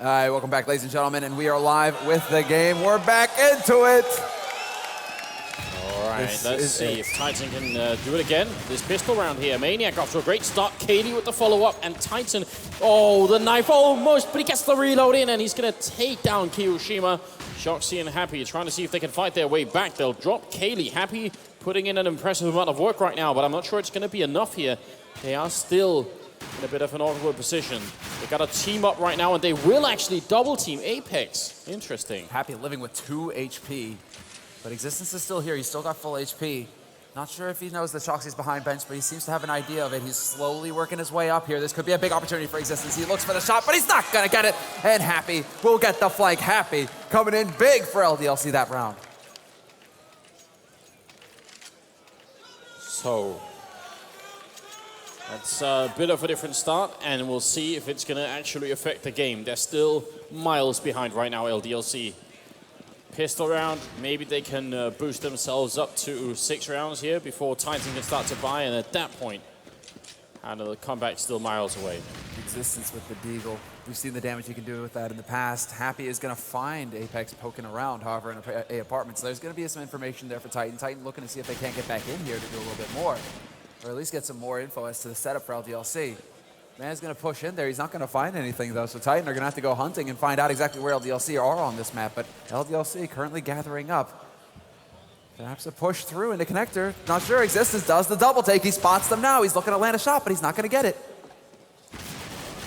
All right, welcome back, ladies and gentlemen, and we are live with the game. We're back into it. All right, let's see if Titan can do it again. This pistol round here. Maniac off to a great start. Katie with the follow-up, and Titan, oh, the knife almost, but he gets the reload in, and he's going to take down Kiyoshima. Shoxy and Happy trying to see if they can fight their way back. They'll drop Kaylee. Happy putting in an impressive amount of work right now, but I'm not sure it's going to be enough here. They are still in a bit of an awkward position. They got a team up right now, and they will actually double team Apex. Interesting. Happy living with 2 HP, but Existence is still here. He's still got full HP. Not sure if he knows that Shoxy's behind bench, but he seems to have an idea of it. He's slowly working his way up here. This could be a big opportunity for Existence. He looks for the shot, but he's not gonna get it. And Happy will get the flank. Happy coming in big for LDLC that round. So that's a bit of a different start, and we'll see if it's going to actually affect the game. They're still miles behind right now, LDLC. Pistol round, maybe they can boost themselves up to 6 rounds here before Titan can start to buy, and at that point, and the comeback still miles away. Existence with the Deagle. We've seen the damage he can do with that in the past. Happy is going to find Apex poking around, however, in a apartment. So there's going to be some information there for Titan. Titan looking to see if they can't get back in here to do a little bit more, or at least get some more info as to the setup for LDLC. Man's going to push in there. He's not going to find anything, though, so Titan are going to have to go hunting and find out exactly where LDLC are on this map. But LDLC currently gathering up. Perhaps a push through into connector. Not sure. Existence does the double take. He spots them now. He's looking to land a shot, but he's not going to get it.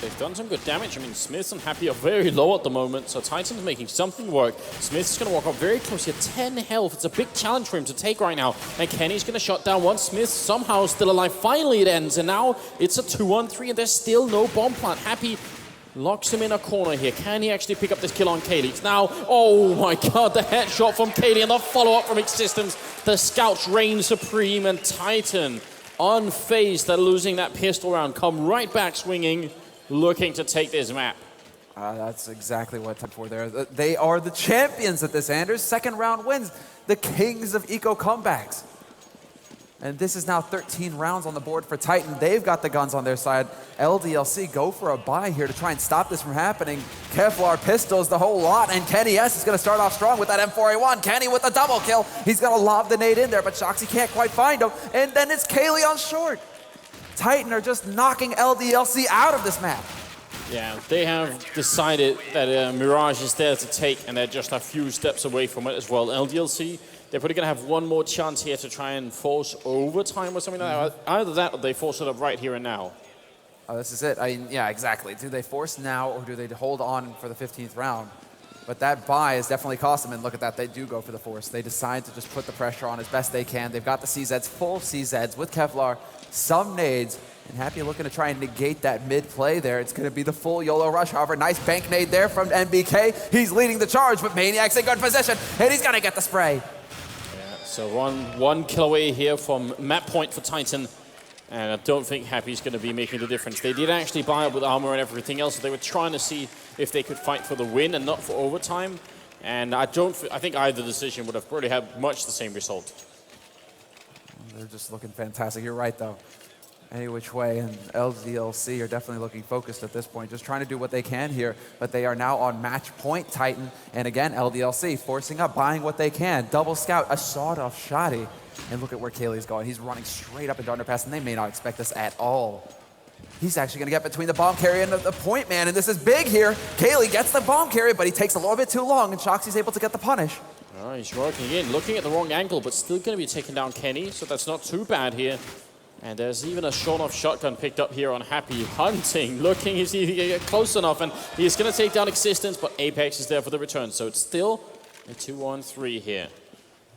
They've done some good damage. I mean, Smith and Happy are very low at the moment, so Titan's making something work. Smith's going to walk up very close here, 10 health. It's a big challenge for him to take right now. And Kenny's going to shut down one. Smith somehow still alive. Finally it ends, and now it's a 2-on-3, and there's still no bomb plant. Happy locks him in a corner here. Can he actually pick up this kill on Kaylee? It's now, oh my god, the headshot from Kaylee and the follow-up from Existence. The scouts reign supreme, and Titan, unfazed at losing that pistol round, come right back swinging, looking to take this map. That's exactly what type for there. They are the champions at this, Anders. Second round wins. The kings of eco comebacks. And this is now 13 rounds on the board for Titan. They've got the guns on their side. LDLC go for a buy here to try and stop this from happening. Kevlar pistols the whole lot, and Kenny S is going to start off strong with that M4A1. Kenny with a double kill. He's going to lob the nade in there, but Shoxy can't quite find him. And then it's Kaylee on short. Titan are just knocking LDLC out of this map. Yeah, they have decided that Mirage is there to take, and they're just a few steps away from it as well. LDLC, they're probably going to have one more chance here to try and force overtime or something like that. Either that or they force it up right here and now. Oh, this is it. I mean, yeah, exactly. Do they force now, or do they hold on for the 15th round? But that buy has definitely cost them, and look at that, they do go for the force. They decide to just put the pressure on as best they can. They've got the CZs, full CZs with Kevlar, some nades, and Happy looking to try and negate that mid-play there. It's going to be the full YOLO rush. However, nice bank nade there from MBK. He's leading the charge, but Maniac's in good position, and he's going to get the spray. Yeah, so one kill away here from map point for Titan, and I don't think Happy's going to be making the difference. They did actually buy up with armor and everything else, so they were trying to see if they could fight for the win and not for overtime. And I think either decision would have probably had much the same result. They're just looking fantastic. You're right, though. Any which way, and LDLC are definitely looking focused at this point, just trying to do what they can here, but they are now on match point, Titan, and again, LDLC forcing up, buying what they can. Double scout, a sawed-off shotty, and look at where Kaylee's going. He's running straight up into underpass, and they may not expect this at all. He's actually going to get between the bomb carrier and the point man, and this is big here. Kaylee gets the bomb carrier, but he takes a little bit too long, and Shoxy's able to get the punish. Oh, he's working in, looking at the wrong angle, but still going to be taking down Kenny, so that's not too bad here. And there's even a short-off shotgun picked up here on Happy, hunting, looking if he can get close enough, and he's going to take down Existence, but Apex is there for the return, so it's still a 2-on-3 here.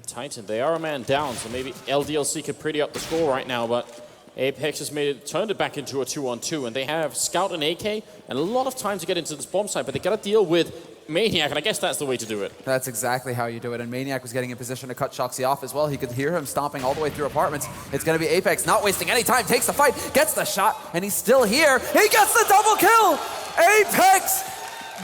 Titan, they are a man down, so maybe LDLC could pretty up the score right now, but Apex has turned it back into a 2-on-2, and they have Scout and AK, and a lot of time to get into this bomb site, but they got to deal with Maniac, and I guess that's the way to do it. That's exactly how you do it, and Maniac was getting in position to cut Shoxy off as well. He could hear him stomping all the way through apartments. It's going to be Apex, not wasting any time, takes the fight, gets the shot, and he's still here. He gets the double kill! Apex!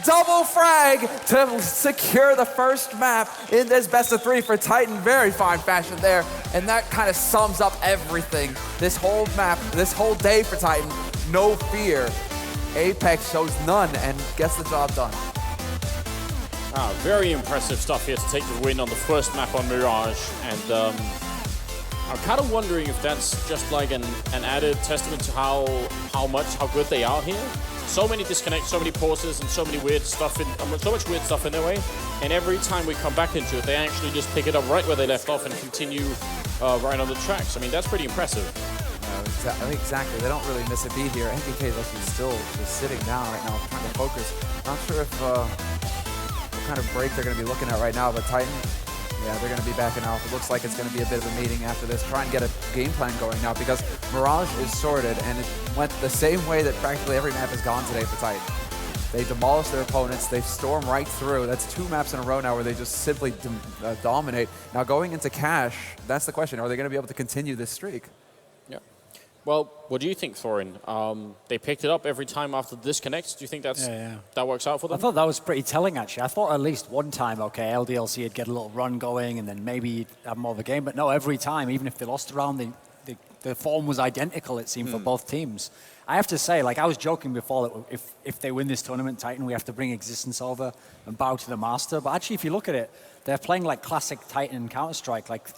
Double frag to secure the first map in this best-of-3 for Titan. Very fine fashion there, and that kind of sums up everything. This whole map, this whole day for Titan, no fear. Apex shows none and gets the job done. Very impressive stuff here to take the win on the first map on Mirage. And I'm kind of wondering if that's just like an added testament to how good they are here. So many disconnects, so many pauses, and so many weird stuff so much weird stuff in their way. And every time we come back into it, they actually just pick it up right where they left off and continue right on the tracks. I mean, that's pretty impressive. Exactly. They don't really miss a beat here. NBK is actually still just sitting down right now, trying to focus. Not sure if what kind of break they're going to be looking at right now, but Titan, yeah, they're going to be backing out. It looks like it's going to be a bit of a meeting after this. Try and get a game plan going now because Mirage is sorted, and it went the same way that practically every map has gone today for Titan. They demolish their opponents. They storm right through. That's 2 maps in a row now where they just simply dominate. Now going into Cash, that's the question. Are they going to be able to continue this streak? Yeah. Well, what do you think, Thorin? They picked it up every time after the disconnects. Do you think that works out for them? I thought that was pretty telling, actually. I thought at least one time, okay, LDLC would get a little run going and then maybe have more of a game. But no, every time, even if they lost a round, the form was identical, it seemed, for both teams. I have to say, like I was joking before, that if they win this tournament, Titan, we have to bring Existence over and bow to the master. But actually, if you look at it, they're playing like classic Titan Counter-Strike. Like,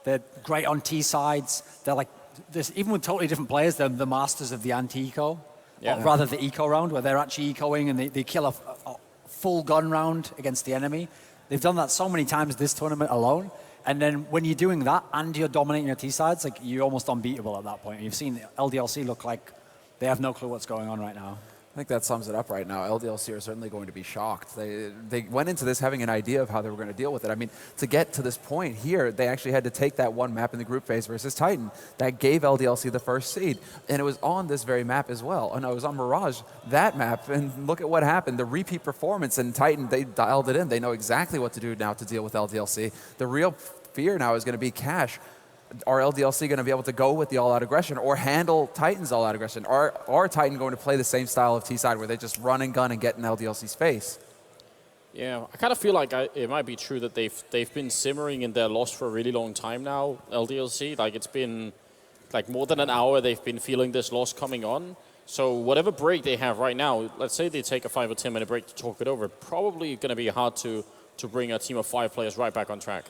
they're great on T-sides. They're like, even with totally different players, they're the masters of the anti-eco. Yeah. Or rather, the eco round, where they're actually ecoing and they kill a full gun round against the enemy. They've done that so many times this tournament alone. And then when you're doing that and you're dominating your T-sides, like, you're almost unbeatable at that point. You've seen LDLC look like they have no clue what's going on right now. I think that sums it up right now. LDLC are certainly going to be shocked. They went into this having an idea of how they were going to deal with it. I mean, to get to this point here, they actually had to take that one map in the group phase versus Titan. That gave LDLC the first seed. And it was on this very map as well. Oh no, it was on Mirage, that map. And look at what happened. The repeat performance, and Titan, they dialed it in. They know exactly what to do now to deal with LDLC. The real fear now is going to be Cash. Are LDLC going to be able to go with the all-out aggression or handle Titan's all-out aggression? Are Titan going to play the same style of T-side where they just run and gun and get in LDLC's face? Yeah, I kind of feel like it might be true that they've been simmering in their loss for a really long time now, LDLC. Like, it's been like more than an hour they've been feeling this loss coming on. So whatever break they have right now, let's say they take a 5 or 10 minute break to talk it over, probably going to be hard to bring a team of 5 players right back on track.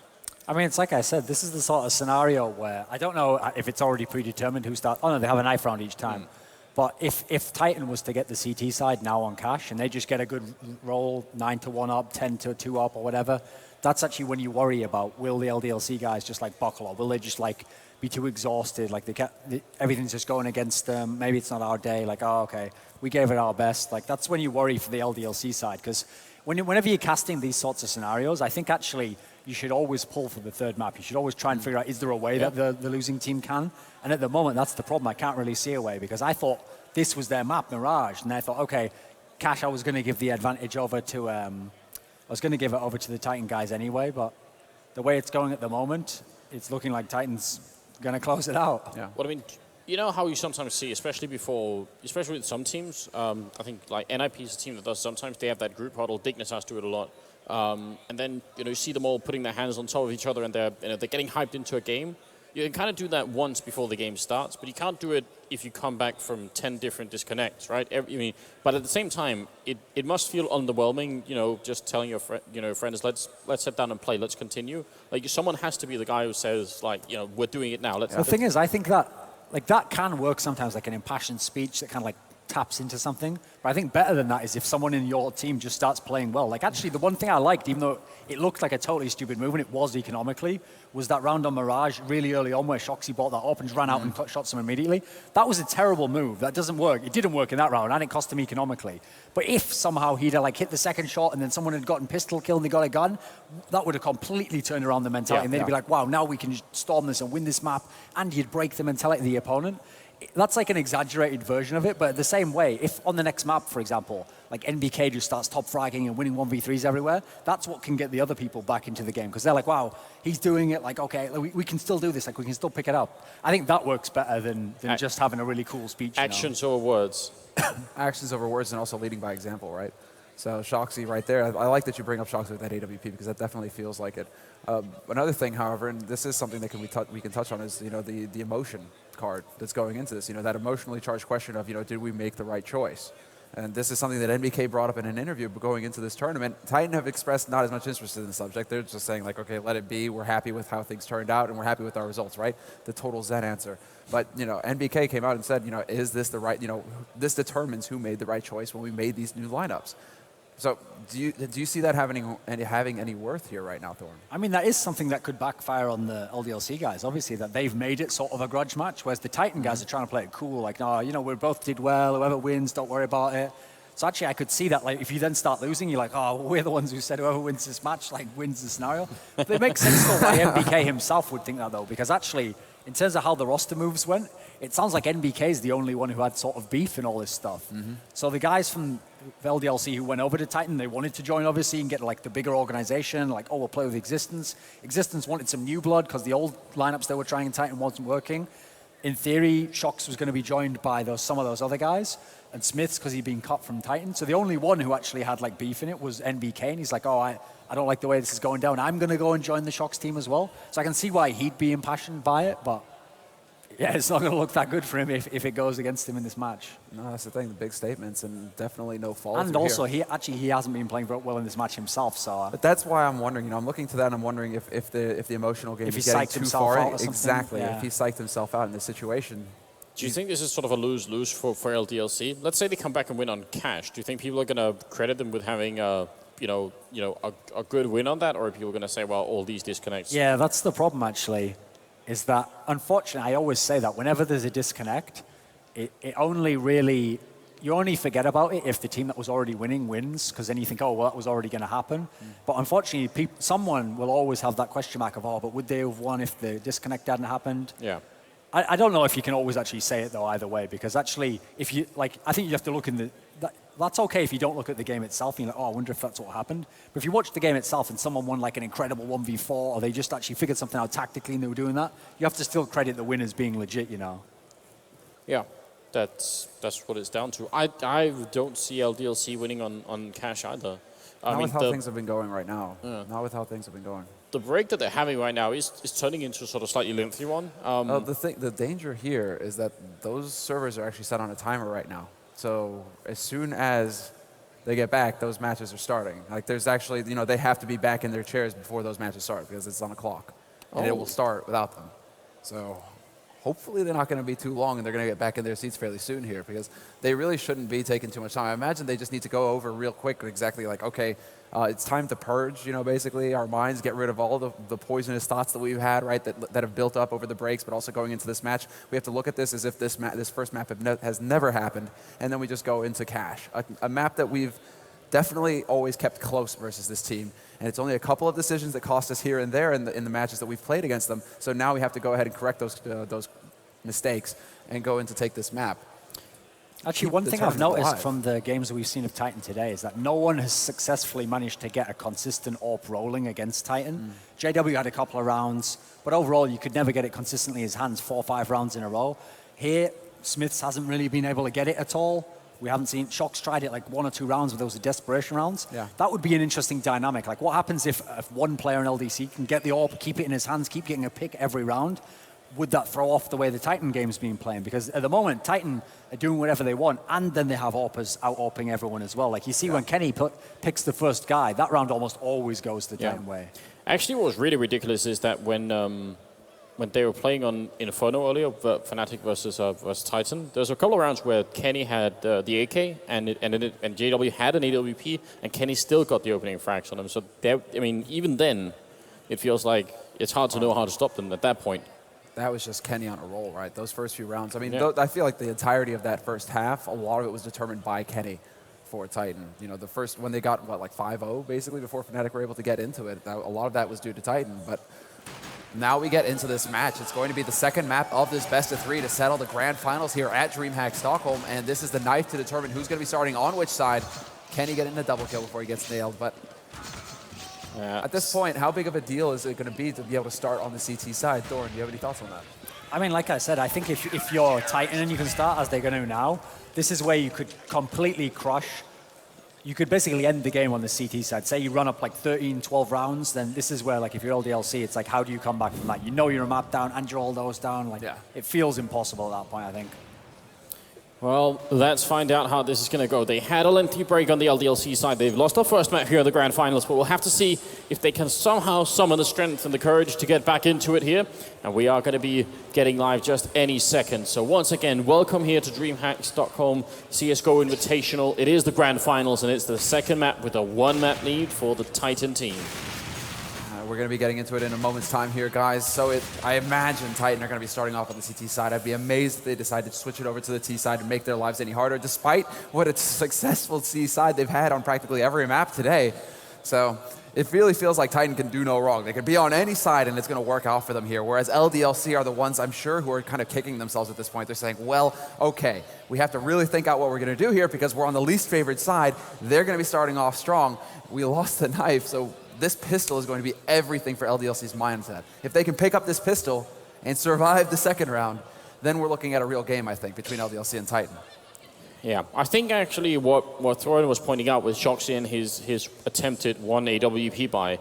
I mean, it's like I said, this is the sort of scenario where I don't know if it's already predetermined who starts. Oh, no, they have a knife round each time. But if Titan was to get the CT side now on Cash and they just get a good roll, 9-1 up, 10-2 up or whatever, that's actually when you worry about, will the LDLC guys just like buckle or will they just like be too exhausted? Like everything's just going against them. Maybe it's not our day. Like, oh, okay, we gave it our best. Like, that's when you worry for the LDLC side, because whenever you're casting these sorts of scenarios, I think actually you should always pull for the third map. You should always try and figure out, is there a way that the losing team can? And at the moment, that's the problem. I can't really see a way, because I thought this was their map, Mirage, and I thought, okay, Cash, I was going to give the advantage over to, I was going to give it over to the Titan guys anyway, but the way it's going at the moment, it's looking like Titan's going to close it out. Yeah. Well, I mean, you know how you sometimes see, especially with some teams, I think like NIP is a team that does sometimes, they have that group huddle. Dignitas do it a lot. And then you see them all putting their hands on top of each other and they're getting hyped into a game. You can kind of do that once before the game starts, but you can't do it if you come back from 10 different disconnects, right? But at the same time, it must feel underwhelming, just telling your friends, let's sit down and play, let's continue. Like, someone has to be the guy who says, like, we're doing it now. The thing is, I think that that can work sometimes, like an impassioned speech that kind of like taps into something. But I think better than that is if someone in your team just starts playing well. Like, actually, the one thing I liked, even though it looked like a totally stupid move, and it was economically, was that round on Mirage really early on where Shoxy bought that up and just ran out and shot some immediately. That was a terrible move. That doesn't work. It didn't work in that round, and it cost him economically. But if somehow he'd like hit the second shot and then someone had gotten pistol killed and they got a gun, that would have completely turned around the mentality. And they'd be like, wow, now we can just storm this and win this map, and you'd break the mentality of the opponent. That's like an exaggerated version of it, but the same way, if on the next map, for example, like NBK just starts top fragging and winning 1v3s everywhere, that's what can get the other people back into the game, because they're like, wow, he's doing it, like, okay, we can still do this, like, we can still pick it up. I think that works better than just having a really cool speech. Actions over words. Actions over words, and also leading by example, right? So Shoxy right there, I like that you bring up Shoxy with that AWP, because that definitely feels like it. Another thing, however, and this is something that we can touch on, is the emotion card that's going into this. That emotionally charged question of did we make the right choice? And this is something that NBK brought up in an interview going into this tournament. Titan have expressed not as much interest in the subject. They're just saying, like, okay, let it be. We're happy with how things turned out, and we're happy with our results, right? The total Zen answer. But, you know, NBK came out and said, you know, is this the right, you know, this determines who made the right choice when we made these new lineups. So do you see that having any worth here right now, Thorn? I mean, that is something that could backfire on the LDLC guys, obviously, that they've made it sort of a grudge match, whereas the Titan guys are trying to play it cool, like, no, you know, we both did well, whoever wins, don't worry about it. So actually, I could see that, like, if you then start losing, you're like, oh, we're the ones who said whoever wins this match, like, wins the scenario. But it makes sense though why NBK himself would think that, though, because actually, in terms of how the roster moves went, it sounds like NBK is the only one who had sort of beef in all this stuff. So the guys from LDLC who went over to Titan, they wanted to join, obviously, and get, like, the bigger organization, like, oh, we'll play with Existence. Existence wanted some new blood because the old lineups they were trying in Titan wasn't working. In theory, Shox was going to be joined by some of those other guys, and Smiths because he'd been cut from Titan. So the only one who actually had, like, beef in it was NBK, and he's like, oh, I don't like the way this is going down. I'm going to go and join the Shox team as well. So I can see why he'd be impassioned by it, but yeah, it's not going to look that good for him if it goes against him in this match. No, that's the thing. The big statements and definitely no fault. And also, he hasn't been playing very well in this match himself. So, but that's why I'm wondering. You know, I'm looking to that and I'm wondering if the emotional game is getting too far. Exactly. Yeah. If he psyched himself out in this situation. Do you think this is sort of a lose-lose for LDLC? Let's say they come back and win on cash. Do you think people are going to credit them with having a good win on that, or are people going to say, well, all these disconnects? Yeah, that's the problem actually. Is that, unfortunately, I always say that whenever there's a disconnect, you only forget about it if the team that was already winning wins, because then you think, oh, well, that was already going to happen. But unfortunately, someone will always have that question mark of, oh, but would they have won if the disconnect hadn't happened? Yeah. I don't know if you can always actually say it, though, either way, because actually, I think you have to look in that's okay if you don't look at the game itself and you're like, oh, I wonder if that's what happened. But if you watch the game itself and someone won like an incredible 1v4 or they just actually figured something out tactically and they were doing that, you have to still credit the win as being legit, you know. Yeah, that's what it's down to. I don't see LDLC winning on cash either. Not with how things have been going right now. Yeah. Not with how things have been going. The break that they're having right now is turning into sort of slightly lengthy one. The danger here is that those servers are actually set on a timer right now. So as soon as they get back, those matches are starting. Like there's actually, you know, they have to be back in their chairs before those matches start because it's on a clock. And it will start without them. So hopefully they're not going to be too long and they're going to get back in their seats fairly soon here because they really shouldn't be taking too much time. I imagine they just need to go over real quick exactly like, okay, it's time to purge, you know, basically our minds, get rid of all the poisonous thoughts that we've had, right, that have built up over the breaks, but also going into this match. We have to look at this as if this first map has never happened, and then we just go into cash. A map that we've definitely always kept close versus this team, and it's only a couple of decisions that cost us here and there in the matches that we've played against them, so now we have to go ahead and correct those mistakes and go in to take this map. Actually, one thing I've noticed from the games that we've seen of Titan today is that no one has successfully managed to get a consistent AWP rolling against Titan. JW had a couple of rounds, but overall you could never get it consistently in his hands 4 or 5 rounds in a row. Here, Smiths hasn't really been able to get it at all. We haven't seen, Shox tried it like 1 or 2 rounds, but those are desperation rounds. Yeah. That would be an interesting dynamic. Like what happens if one player in LDC can get the AWP, keep it in his hands, keep getting a pick every round? Would that throw off the way the Titan game's been playing? Because at the moment, Titan are doing whatever they want, and then they have AWPers out-AWPing everyone as well. Like you see when Kenny picks the first guy, that round almost always goes the Titan way. Actually, what was really ridiculous is that when they were playing on Inferno earlier, Fnatic versus Titan, there was a couple of rounds where Kenny had the AK and JW had an AWP, and Kenny still got the opening frags on him. So even then, it feels like it's hard to know how to stop them at that point. That was just Kenny on a roll, right? Those first few rounds. I mean, I feel like the entirety of that first half, a lot of it was determined by Kenny for Titan. You know, when they got, like 5-0, basically, before Fnatic were able to get into it, a lot of that was due to Titan. But now we get into this match. It's going to be the second map of this best-of-3 to settle the grand finals here at DreamHack Stockholm. And this is the knife to determine who's going to be starting on which side. Kenny getting a double kill before he gets nailed. But at this point, how big of a deal is it going to be able to start on the CT side? Thorn, do you have any thoughts on that? I mean, like I said, I think if you're Titan and you can start as they're going to now, this is where you could completely crush. You could basically end the game on the CT side. Say you run up like 13, 12 rounds, then this is where, like, if you're LDLC, it's like, how do you come back from that? You know you're a map down and you're all those down. Like, it feels impossible at that point, I think. Well, let's find out how this is going to go. They had a lengthy break on the LDLC side. They've lost their first match here in the Grand Finals, but we'll have to see if they can somehow summon the strength and the courage to get back into it here. And we are going to be getting live just any second. So once again, welcome here to DreamHack Stockholm CSGO Invitational. It is the Grand Finals, and it's the second map with a one-map lead for the Titan team. We're going to be getting into it in a moment's time here, guys. So I imagine Titan are going to be starting off on the CT side. I'd be amazed if they decided to switch it over to the T side and make their lives any harder, despite what a successful C side they've had on practically every map today. So it really feels like Titan can do no wrong. They can be on any side, and it's going to work out for them here. Whereas LDLC are the ones, I'm sure, who are kind of kicking themselves at this point. They're saying, well, okay, we have to really think out what we're going to do here because we're on the least favored side. They're going to be starting off strong. We lost the knife, so this pistol is going to be everything for LDLC's mindset. If they can pick up this pistol and survive the second round, then we're looking at a real game, I think, between LDLC and Titan. Yeah, I think actually what Thorin was pointing out with Shoxy and his attempted one AWP buy,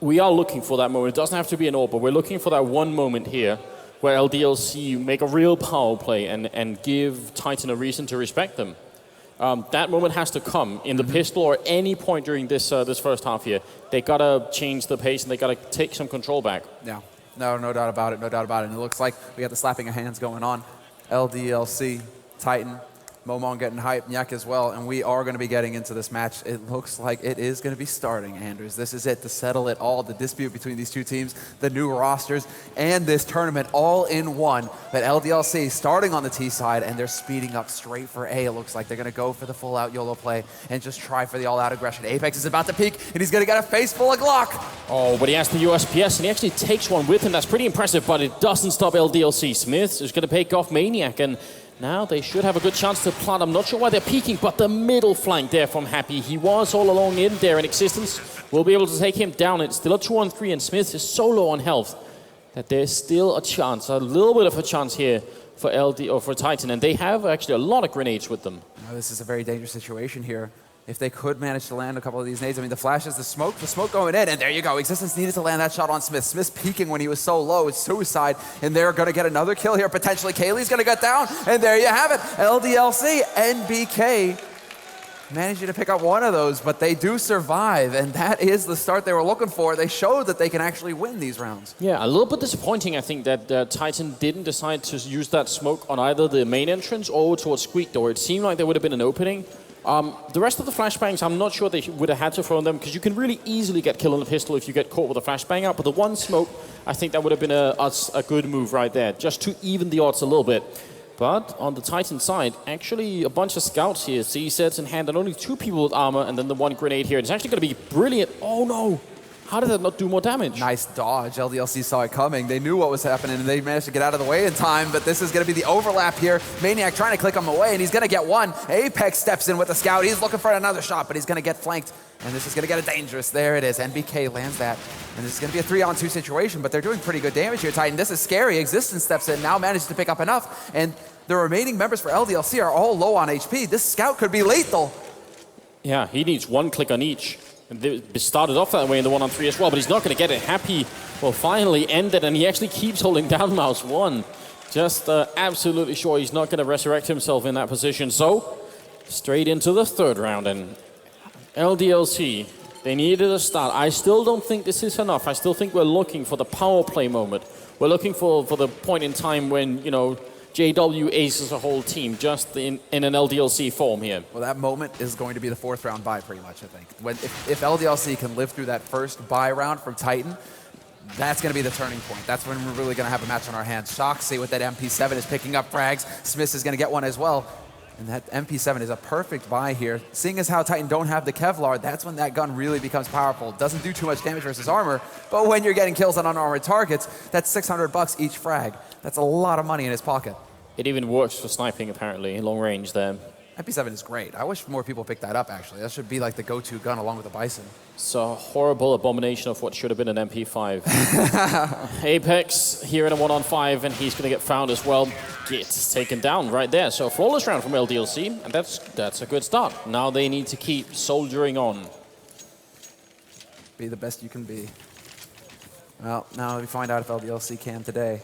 we are looking for that moment. It doesn't have to be an AWP, but we're looking for that one moment here where LDLC make a real power play and give Titan a reason to respect them. That moment has to come in the pistol or any point during this first half here. They gotta change the pace and they gotta take some control back. Yeah, no doubt about it, no doubt about it. And it looks like we got the slapping of hands going on. LDLC, Titan, Momon getting hyped, Nyak as well, and we are going to be getting into this match. It looks like it is going to be starting, Anders. This is it to settle it all, the dispute between these two teams, the new rosters, and this tournament all in one. But LDLC starting on the T side, and they're speeding up straight for A. It looks like they're going to go for the full-out YOLO play and just try for the all-out aggression. Apex is about to peek, and he's going to get a face full of Glock. Oh, but he has the USPS, and he actually takes one with him. That's pretty impressive, but it doesn't stop LDLC. Smith is going to pick off Maniac, and now they should have a good chance to plant. I'm not sure why they're peeking, but the middle flank there from Happy. He was all along in there in existence. We'll be able to take him down. It's still a 2-on-3, and Smith is so low on health that there's still a chance, a little bit of a chance here for for Titan, and they have actually a lot of grenades with them. Oh, this is a very dangerous situation here. If they could manage to land a couple of these nades, I mean, the flashes, the smoke going in, and there you go. Existence needed to land that shot on Smith. Smith's peeking when he was so low. It's suicide, and they're going to get another kill here, potentially. Kaylee's going to get down, and there you have it. LDLC, NBK managing to pick up one of those, but they do survive, and that is the start they were looking for. They showed that they can actually win these rounds. Yeah, a little bit disappointing, I think, that Titan didn't decide to use that smoke on either the main entrance or towards Squeak Door. It seemed like there would have been an opening. The rest of the flashbangs, I'm not sure they would have had to throw them because you can really easily get killed on the pistol if you get caught with a flashbang out. But the one smoke, I think that would have been a good move right there, just to even the odds a little bit. But on the Titan side, actually a bunch of scouts here, C-sets in hand, and only 2 people with armor, and then the one grenade here. It's actually going to be brilliant. Oh no! How did that not do more damage? Nice dodge. LDLC saw it coming. They knew what was happening, and they managed to get out of the way in time, but this is going to be the overlap here. Maniac trying to click him away, and he's going to get one. Apex steps in with the scout. He's looking for another shot, but he's going to get flanked, and this is going to get a dangerous. There it is. NBK lands that, and this is going to be a 3-on-2 situation, but they're doing pretty good damage here, Titan. This is scary. Existence steps in, now manages to pick up enough, and the remaining members for LDLC are all low on HP. This scout could be lethal. Yeah, he needs one click on each. They started off that way in the 1-on-3 as well, but he's not going to get it. Happy will finally end it, and he actually keeps holding down mouse 1. Just absolutely sure he's not going to resurrect himself in that position. So, straight into the third round, and LDLC, they needed a start. I still don't think this is enough. I still think we're looking for the power play moment. We're looking for the point in time when, you know, JW aces a whole team just in an LDLC form here. Well, that moment is going to be the 4th round bye, pretty much, I think. If LDLC can live through that first bye round from Titan, that's going to be the turning point. That's when we're really going to have a match on our hands. Shoxy with that MP7 is picking up frags. Smith is going to get one as well. And that MP7 is a perfect buy here. Seeing as how Titan don't have the Kevlar, that's when that gun really becomes powerful. Doesn't do too much damage versus armor, but when you're getting kills on unarmored targets, that's $600 each frag. That's a lot of money in his pocket. It even works for sniping, apparently, long range there. MP7 is great. I wish more people picked that up, actually. That should be like the go-to gun along with the Bison. It's a horrible abomination of what should have been an MP5. Apex here in a 1-on-5, and he's going to get found as well. Gets taken down right there. So flawless round from LDLC, and that's a good start. Now they need to keep soldiering on. Be the best you can be. Well, now we find out if LDLC can today.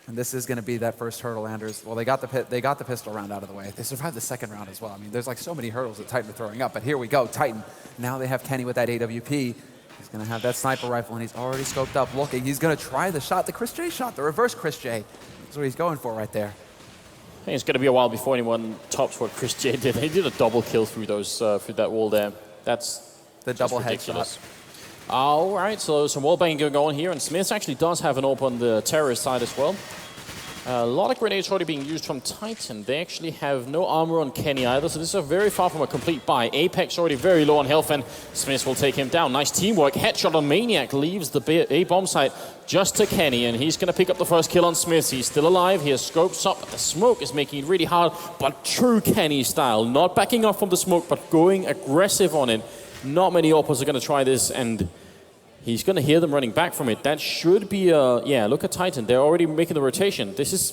And this is going to be that first hurdle, Anders. Well, they got the pistol round out of the way. They survived the second round as well. I mean, there's like so many hurdles that Titan are throwing up. But here we go, Titan. Now they have Kenny with that AWP. He's going to have that sniper rifle, and he's already scoped up, looking. He's going to try the shot, the Chris J shot, the reverse Chris J. That's what he's going for right there. I think it's going to be a while before anyone tops what Chris J did. He did a double kill through through that wall there. That's the double ridiculous. headshot. All right, so some wall banging going on here, and Smith actually does have an AWP on the terrorist side as well. A lot of grenades already being used from Titan. They actually have no armor on Kenny either, so this is very far from a complete buy. Apex already very low on health, and Smith will take him down. Nice teamwork. Headshot on Maniac leaves the A-bomb site just to Kenny, and he's going to pick up the first kill on Smith. He's still alive. He has scopes up, but the smoke is making it really hard, but true Kenny style. Not backing off from the smoke, but going aggressive on it. Not many AWPers are going to try this, and he's going to hear them running back from it. That should be a... Yeah, look at Titan. They're already making the rotation. This is...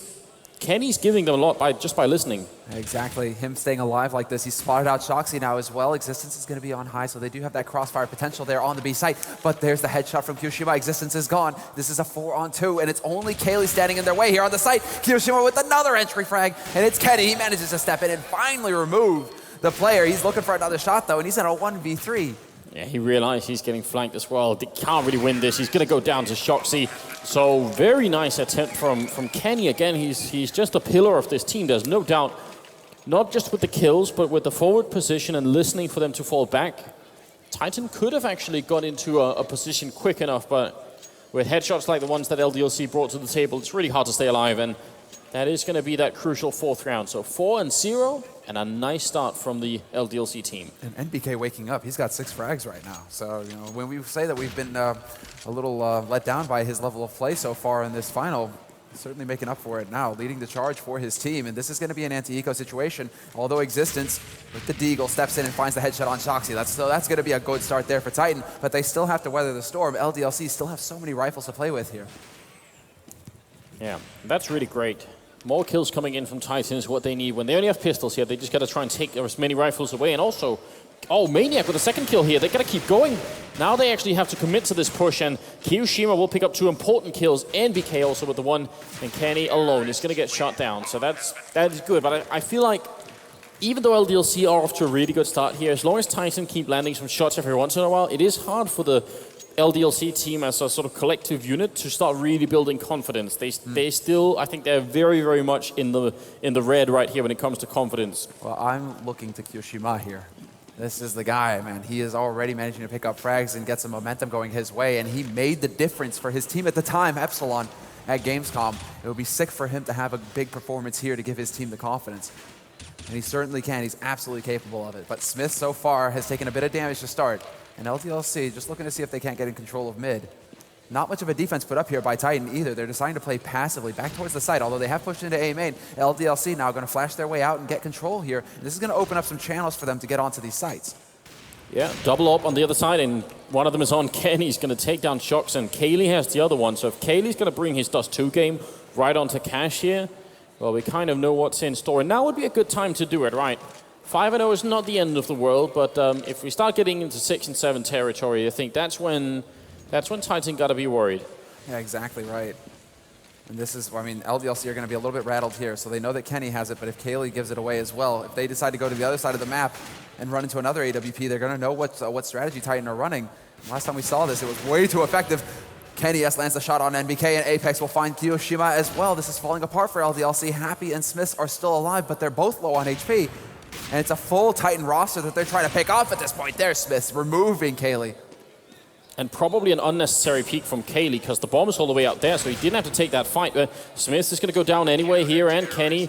Kenny's giving them a lot just by listening. Exactly. Him staying alive like this. He's spotted out Shoxy now as well. Existence is going to be on high, so they do have that crossfire potential there on the B site. But there's the headshot from Kyoshima. Existence is gone. This is a 4-on-2, and it's only Kaylee standing in their way here on the site. Kyoshima with another entry frag, and it's Kenny. He manages to step in and finally remove the player. He's looking for another shot, though, and he's in a 1v3. Yeah, he realized he's getting flanked as well. They can't really win this. He's going to go down to Shoxy. So very nice attempt from Kenny. Again, he's just a pillar of this team. There's no doubt, not just with the kills, but with the forward position and listening for them to fall back. Titan could have actually got into a position quick enough, but with headshots like the ones that LDLC brought to the table, it's really hard to stay alive, and that is going to be that crucial fourth round. So 4-0, and a nice start from the LDLC team. And NBK waking up. He's got 6 frags right now. So, you know, when we say that we've been a little let down by his level of play so far in this final, he's certainly making up for it now, leading the charge for his team. And this is going to be an anti-eco situation, although Existence with the Deagle steps in and finds the headshot on Shoxy. That's going to be a good start there for Titan, but they still have to weather the storm. LDLC still have so many rifles to play with here. Yeah, that's really great. More kills coming in from Titan is what they need. When they only have pistols here, they just got to try and take as many rifles away. And also, oh, Maniac with a second kill here. They got to keep going. Now they actually have to commit to this push, and Kyoshima will pick up 2 important kills. NBK also with the one, and Kenny alone is going to get shot down. So that is good. But I feel like even though LDLC are off to a really good start here, as long as Titan keep landing some shots every once in a while, it is hard for the LDLC team as a sort of collective unit to start really building confidence. They still, I think they're very, very much in the red right here when it comes to confidence. Well, I'm looking to Kyoshima here. This is the guy, man. He is already managing to pick up frags and get some momentum going his way, and he made the difference for his team at the time, Epsilon, at Gamescom. It would be sick for him to have a big performance here to give his team the confidence. And he certainly can. He's absolutely capable of it. But Smith so far has taken a bit of damage to start. And LDLC just looking to see if they can't get in control of mid. Not much of a defense put up here by Titan either. They're deciding to play passively back towards the site, although they have pushed into A main. LDLC now going to flash their way out and get control here. And this is going to open up some channels for them to get onto these sites. Yeah, double up on the other side, and one of them is on Ken. He's going to take down Shox, and Kaylee has the other one. So if Kaylee's going to bring his Dust 2 game right onto Cash here, well, we kind of know what's in store. And now would be a good time to do it, right? 5-0 is not the end of the world, but if we start getting into 6 and 7 territory, I think that's when Titan got to be worried. Yeah, exactly right. And this is, I mean, LDLC are going to be a little bit rattled here, so they know that Kenny has it, but if Kaylee gives it away as well, if they decide to go to the other side of the map and run into another AWP, they're going to know what strategy Titan are running. Last time we saw this, it was way too effective. Kenny lands the shot on NBK, and Apex will find Kyoshima as well. This is falling apart for LDLC. Happy and Smith are still alive, but they're both low on HP. And it's a full Titan roster that they're trying to pick off at this point. There's Smith removing Kaylee. And probably an unnecessary peek from Kaylee because the bomb is all the way out there, so he didn't have to take that fight. But Smith is going to go down anyway here, and Kenny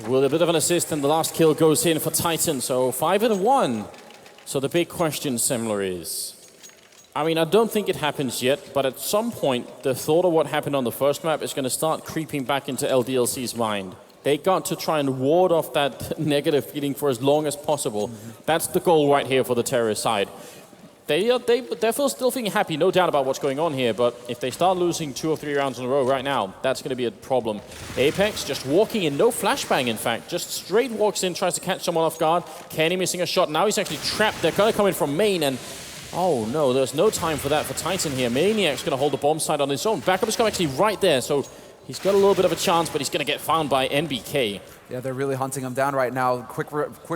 with a bit of an assist, and the last kill goes in for Titan. So 5-1. So the big question, Semler, is... I mean, I don't think it happens yet, but at some point, the thought of what happened on the first map is going to start creeping back into LDLC's mind. They got to try and ward off that negative feeling for as long as possible. That's the goal right here for the terrorist side. They're still feeling happy, no doubt about what's going on here, but if they start losing 2 or 3 rounds in a row right now, that's going to be a problem. Apex just walking in, no flashbang in fact, just straight walks in, tries to catch someone off guard. Kenny missing a shot, now he's actually trapped. They're going to come in from main, and oh no, there's no time for that for Titan here. Maniac's going to hold the bomb site on his own. Backup is coming actually right there, so He's got a little bit of a chance, but he's going to get found by NBK. Yeah, they're really hunting him down right now. Quick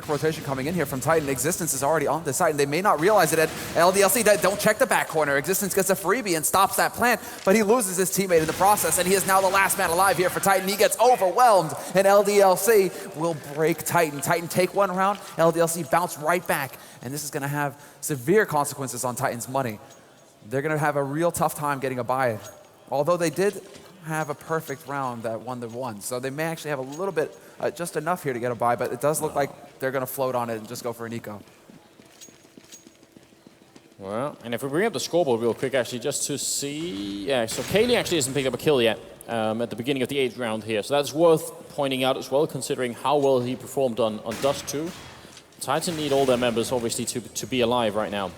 rotation coming in here from Titan. Existence is already on the side, and they may not realize it at LDLC. Don't check the back corner. Existence gets a freebie and stops that plant, but he loses his teammate in the process, and he is now the last man alive here for Titan. He gets overwhelmed, and LDLC will break Titan. Titan take one round, LDLC bounce right back, and this is going to have severe consequences on Titan's money. They're going to have a real tough time getting a buy. Although they did have a perfect round that 1-1. So they may actually have a little bit, just enough here to get a buy, but it does look like they're going to float on it and just go for an eco. Well, and if we bring up the scoreboard real quick, actually, just to see... Yeah, so Kaylee actually hasn't picked up a kill yet at the beginning of the 8th round here. So that's worth pointing out as well, considering how well he performed on Dust 2. Titan need all their members, obviously, to be alive right now.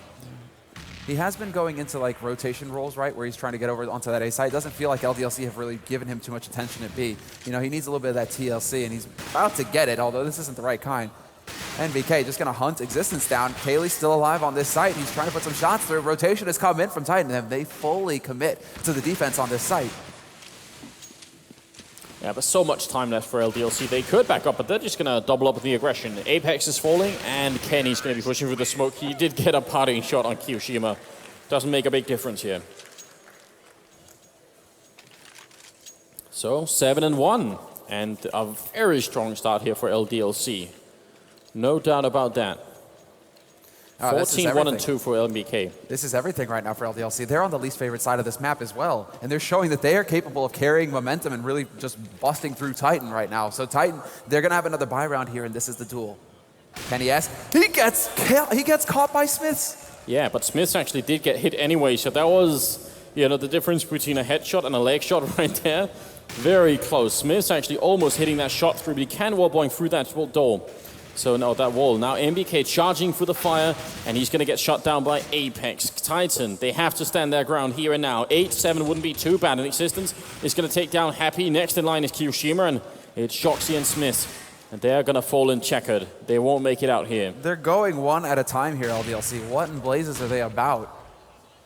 He has been going into like rotation roles, right, where he's trying to get over onto that A side. It doesn't feel like LDLC have really given him too much attention at B. You know, he needs a little bit of that TLC, and he's about to get it, although this isn't the right kind. NBK just going to hunt Existence down. Kaylee's still alive on this site. He's trying to put some shots through. Rotation has come in from Titan, and they fully commit to the defense on this site. Yeah, but so much time left for LDLC. They could back up, but they're just going to double up with the aggression. Apex is falling, and Kenny's going to be pushing through the smoke. He did get a parting shot on Kiyoshima. Doesn't make a big difference here. So, 7-1, and a very strong start here for LDLC. No doubt about that. 14-1-2 for LMBK. This is everything right now for LDLC. They're on the least favorite side of this map as well, and they're showing that they are capable of carrying momentum and really just busting through Titan right now. So Titan, they're going to have another buy round here, and this is the duel. Kenny S, he gets caught by Smiths. Yeah, but Smiths actually did get hit anyway, so that was, you know, the difference between a headshot and a leg shot right there. Very close. Smiths actually almost hitting that shot through, but he can wall blowing through that door. So no, that wall. Now MBK charging through the fire, and he's going to get shot down by Apex. Titan, they have to stand their ground here and now. 8-7 wouldn't be too bad in Existence. It's going to take down Happy. Next in line is Kiyoshima, and it's Shoxy and Smith. And they're going to fall in checkered. They won't make it out here. They're going one at a time here, LDLC. What in blazes are they about?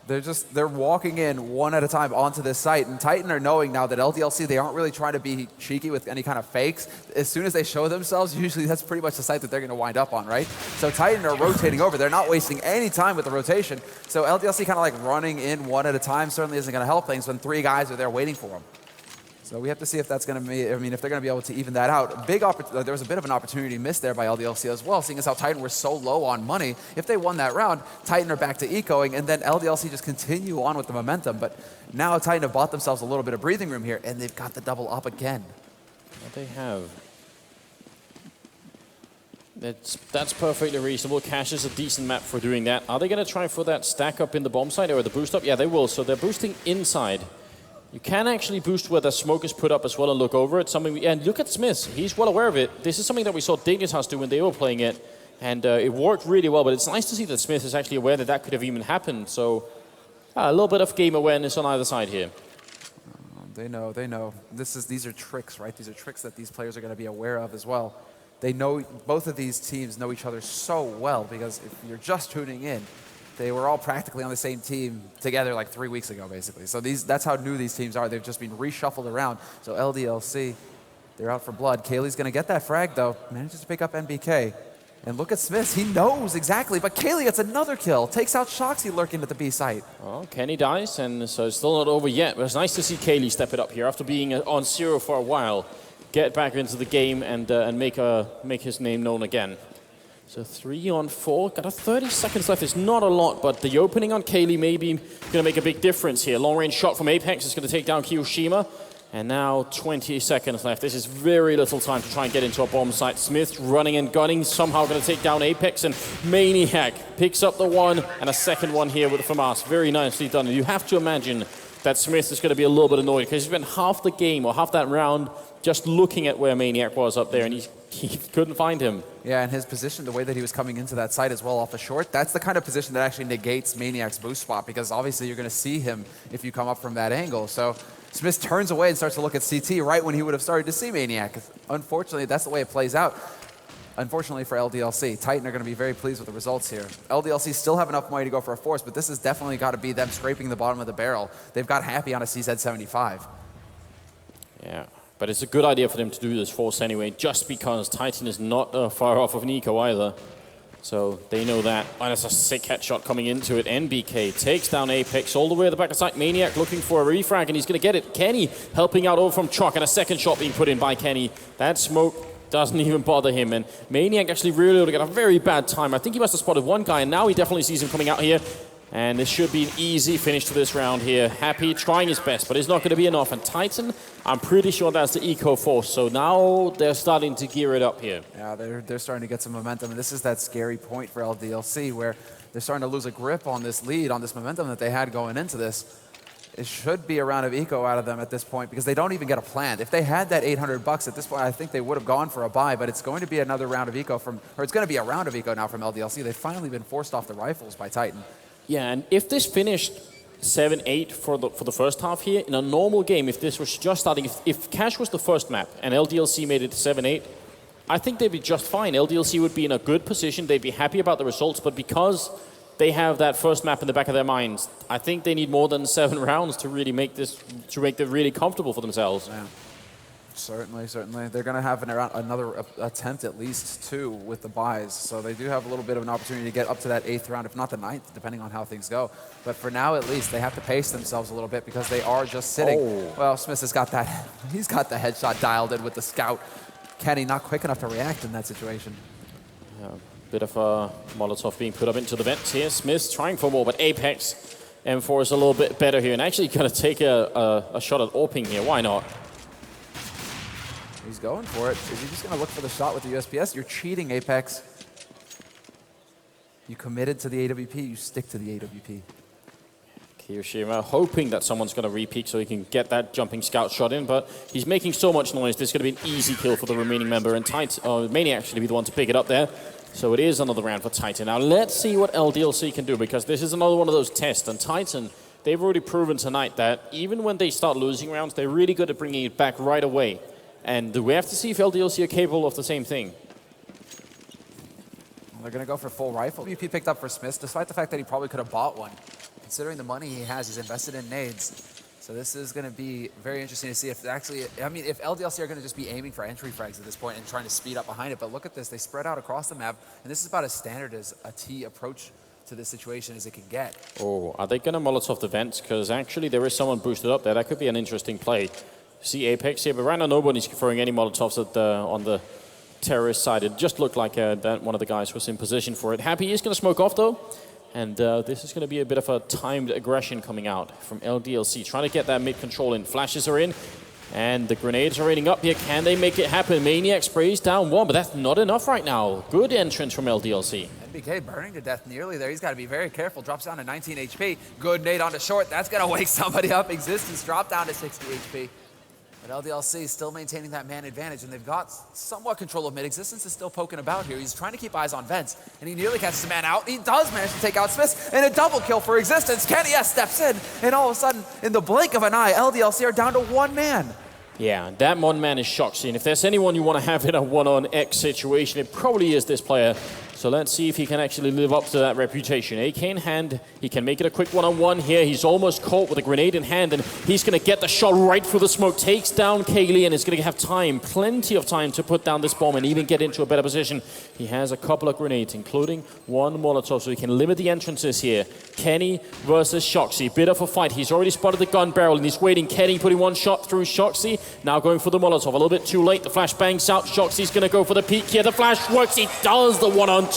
They're walking in one at a time onto this site, and Titan are knowing now that LDLC, they aren't really trying to be cheeky with any kind of fakes. As soon as they show themselves, usually that's pretty much the site that they're going to wind up on, right? So Titan are rotating over. They're not wasting any time with the rotation. So LDLC kind of like running in one at a time certainly isn't going to help things when 3 guys are there waiting for them. So we have to see if that's going to be, I mean, if they're going to be able to even that out. There was a bit of an opportunity missed there by LDLC as well, seeing as how Titan were so low on money. If they won that round, Titan are back to ecoing, and then LDLC just continue on with the momentum. But now Titan have bought themselves a little bit of breathing room here, and they've got the double up again. Well, they have. That's perfectly reasonable. Cash is a decent map for doing that. Are they going to try for that stack up in the bomb site or the boost up? Yeah, they will. So they're boosting inside. You can actually boost where the smoke is put up as well and look over it. And look at Smiths. He's well aware of it. This is something that we saw Dignitas do when they were playing it. And it worked really well. But it's nice to see that Smith is actually aware that that could have even happened. So a little bit of game awareness on either side here. They know. These are tricks, right? These are tricks that these players are going to be aware of as well. They know, both of these teams know each other so well, because if you're just tuning in, they were all practically on the same team together like 3 weeks ago, basically. So that's how new these teams are. They've just been reshuffled around. So LDLC, they're out for blood. Kaylee's going to get that frag, though. Manages to pick up NBK. And look at Smith. He knows exactly. But Kaylee gets another kill. Takes out Shoxy lurking at the B site. Well, Kenny dies, and so it's still not over yet. But it's nice to see Kaylee step it up here after being on 0 for a while. Get back into the game and make his name known again. So 3-on-4, got 30 seconds left. It's not a lot, but the opening on Kaylee may be going to make a big difference here. Long-range shot from Apex is going to take down Kiyoshima. And now 20 seconds left. This is very little time to try and get into a bomb site. Smith running and gunning, somehow going to take down Apex, and Maniac picks up the one and a second one here with the FAMAS. Very nicely done. And you have to imagine that Smith is going to be a little bit annoyed because he spent half the game or half that round just looking at where Maniac was up there, and he couldn't find him. Yeah, and his position, the way that he was coming into that site as well off the short, that's the kind of position that actually negates Maniac's boost spot, because obviously you're going to see him if you come up from that angle. So Smith turns away and starts to look at CT right when he would have started to see Maniac. Unfortunately, that's the way it plays out. Unfortunately for LDLC, Titan are going to be very pleased with the results here. LDLC still have enough money to go for a force, but this has definitely got to be them scraping the bottom of the barrel. They've got Happy on a CZ75. Yeah, but it's a good idea for them to do this force anyway, just because Titan is not far off of an eco either. So they know that. And it's a sick headshot coming into it. NBK takes down Apex all the way at the back of site. Maniac looking for a refrag, and he's going to get it. Kenny helping out over from Chalk, and a second shot being put in by Kenny. That smoke doesn't even bother him, and Maniac actually really got a very bad time. I think he must have spotted one guy, and now he definitely sees him coming out here. And this should be an easy finish to this round here. Happy trying his best, but it's not going to be enough. And Titan, I'm pretty sure that's the eco force. So now they're starting to gear it up here. Yeah, they're starting to get some momentum. And this is that scary point for LDLC where they're starting to lose a grip on this lead, on this momentum that they had going into this. It should be a round of eco out of them at this point because they don't even get a plan. If they had that $800 at this point, I think they would have gone for a buy, but it's going to be another round of eco it's going to be a round of eco now from LDLC. They've finally been forced off the rifles by Titan. Yeah, and if this finished 7-8 for the first half here, in a normal game, if this was just starting, if Cash was the first map and LDLC made it 7-8, I think they'd be just fine. LDLC would be in a good position. They'd be happy about the results, but because they have that first map in the back of their minds, I think they need more than 7 rounds to really make this, to make it really comfortable for themselves. Yeah. Certainly. They're going to have another attempt, at least 2, with the buys. So they do have a little bit of an opportunity to get up to that 8th round, if not the 9th, depending on how things go. But for now, at least, they have to pace themselves a little bit because they are just sitting. Oh. Well, Smith has got that. He's got the headshot dialed in with the scout. Kenny not quick enough to react in that situation. Yeah, bit of a Molotov being put up into the vents here. Smith trying for more, but Apex M4 is a little bit better here. And actually going to take a shot at Orping here. Why not? He's going for it. Is he just going to look for the shot with the USPS? You're cheating, Apex. You committed to the AWP, you stick to the AWP. Kiyoshima hoping that someone's going to re-peek so he can get that jumping scout shot in, but he's making so much noise. This is going to be an easy kill for the remaining member, and Maniac actually be the one to pick it up there. So it is another round for Titan. Now let's see what LDLC can do, because this is another one of those tests, and Titan, they've already proven tonight that even when they start losing rounds, they're really good at bringing it back right away. And we have to see if LDLC are capable of the same thing. They're going to go for full rifle. WP picked up for Smith, despite the fact that he probably could have bought one. Considering the money he has, he's invested in nades. So this is going to be very interesting to see if actually, I mean, if LDLC are going to just be aiming for entry frags at this point and trying to speed up behind it. But look at this, they spread out across the map, and this is about as standard as a T approach to this situation as it can get. Oh, are they going to Molotov the vents? Because actually there is someone boosted up there. That could be an interesting play. See Apex here, but right now nobody's throwing any Molotovs at on the terrorist side. It just looked like that one of the guys was in position for it. Happy is going to smoke off though, and this is going to be a bit of a timed aggression coming out from LDLC, trying to get that mid control in. Flashes are in, and the grenades are raining up here. Can they make it happen? Maniac sprays down one, but that's not enough right now. Good entrance from LDLC. NBK burning to death nearly there. He's got to be very careful. Drops down to 19 HP. Good nade onto short. That's going to wake somebody up. Existence dropped down to 60 HP. But LDLC is still maintaining that man advantage, and they've got somewhat control of mid. Existence is still poking about here. He's trying to keep eyes on vents, and he nearly catches a man out. He does manage to take out Smith, and a double kill for Existence. Kenny S steps in, and all of a sudden, in the blink of an eye, LDLC are down to 1 man. Yeah, that one man is Shoxy, and if there's anyone you want to have in a one-on-X situation, it probably is this player. So let's see if he can actually live up to that reputation. AK in hand, he can make it a quick one-on-one here. He's almost caught with a grenade in hand, and he's going to get the shot right through the smoke. Takes down Kaylee, and is going to have time, plenty of time to put down this bomb and even get into a better position. He has a couple of grenades, including one Molotov, so he can limit the entrances here. Kenny versus Shoxy. Bit of a fight. He's already spotted the gun barrel, and he's waiting. Kenny putting one shot through Shoxy. Now going for the Molotov. A little bit too late. The flash bangs out. Shoxy's going to go for the peek here. The flash works. He does the one-on-2.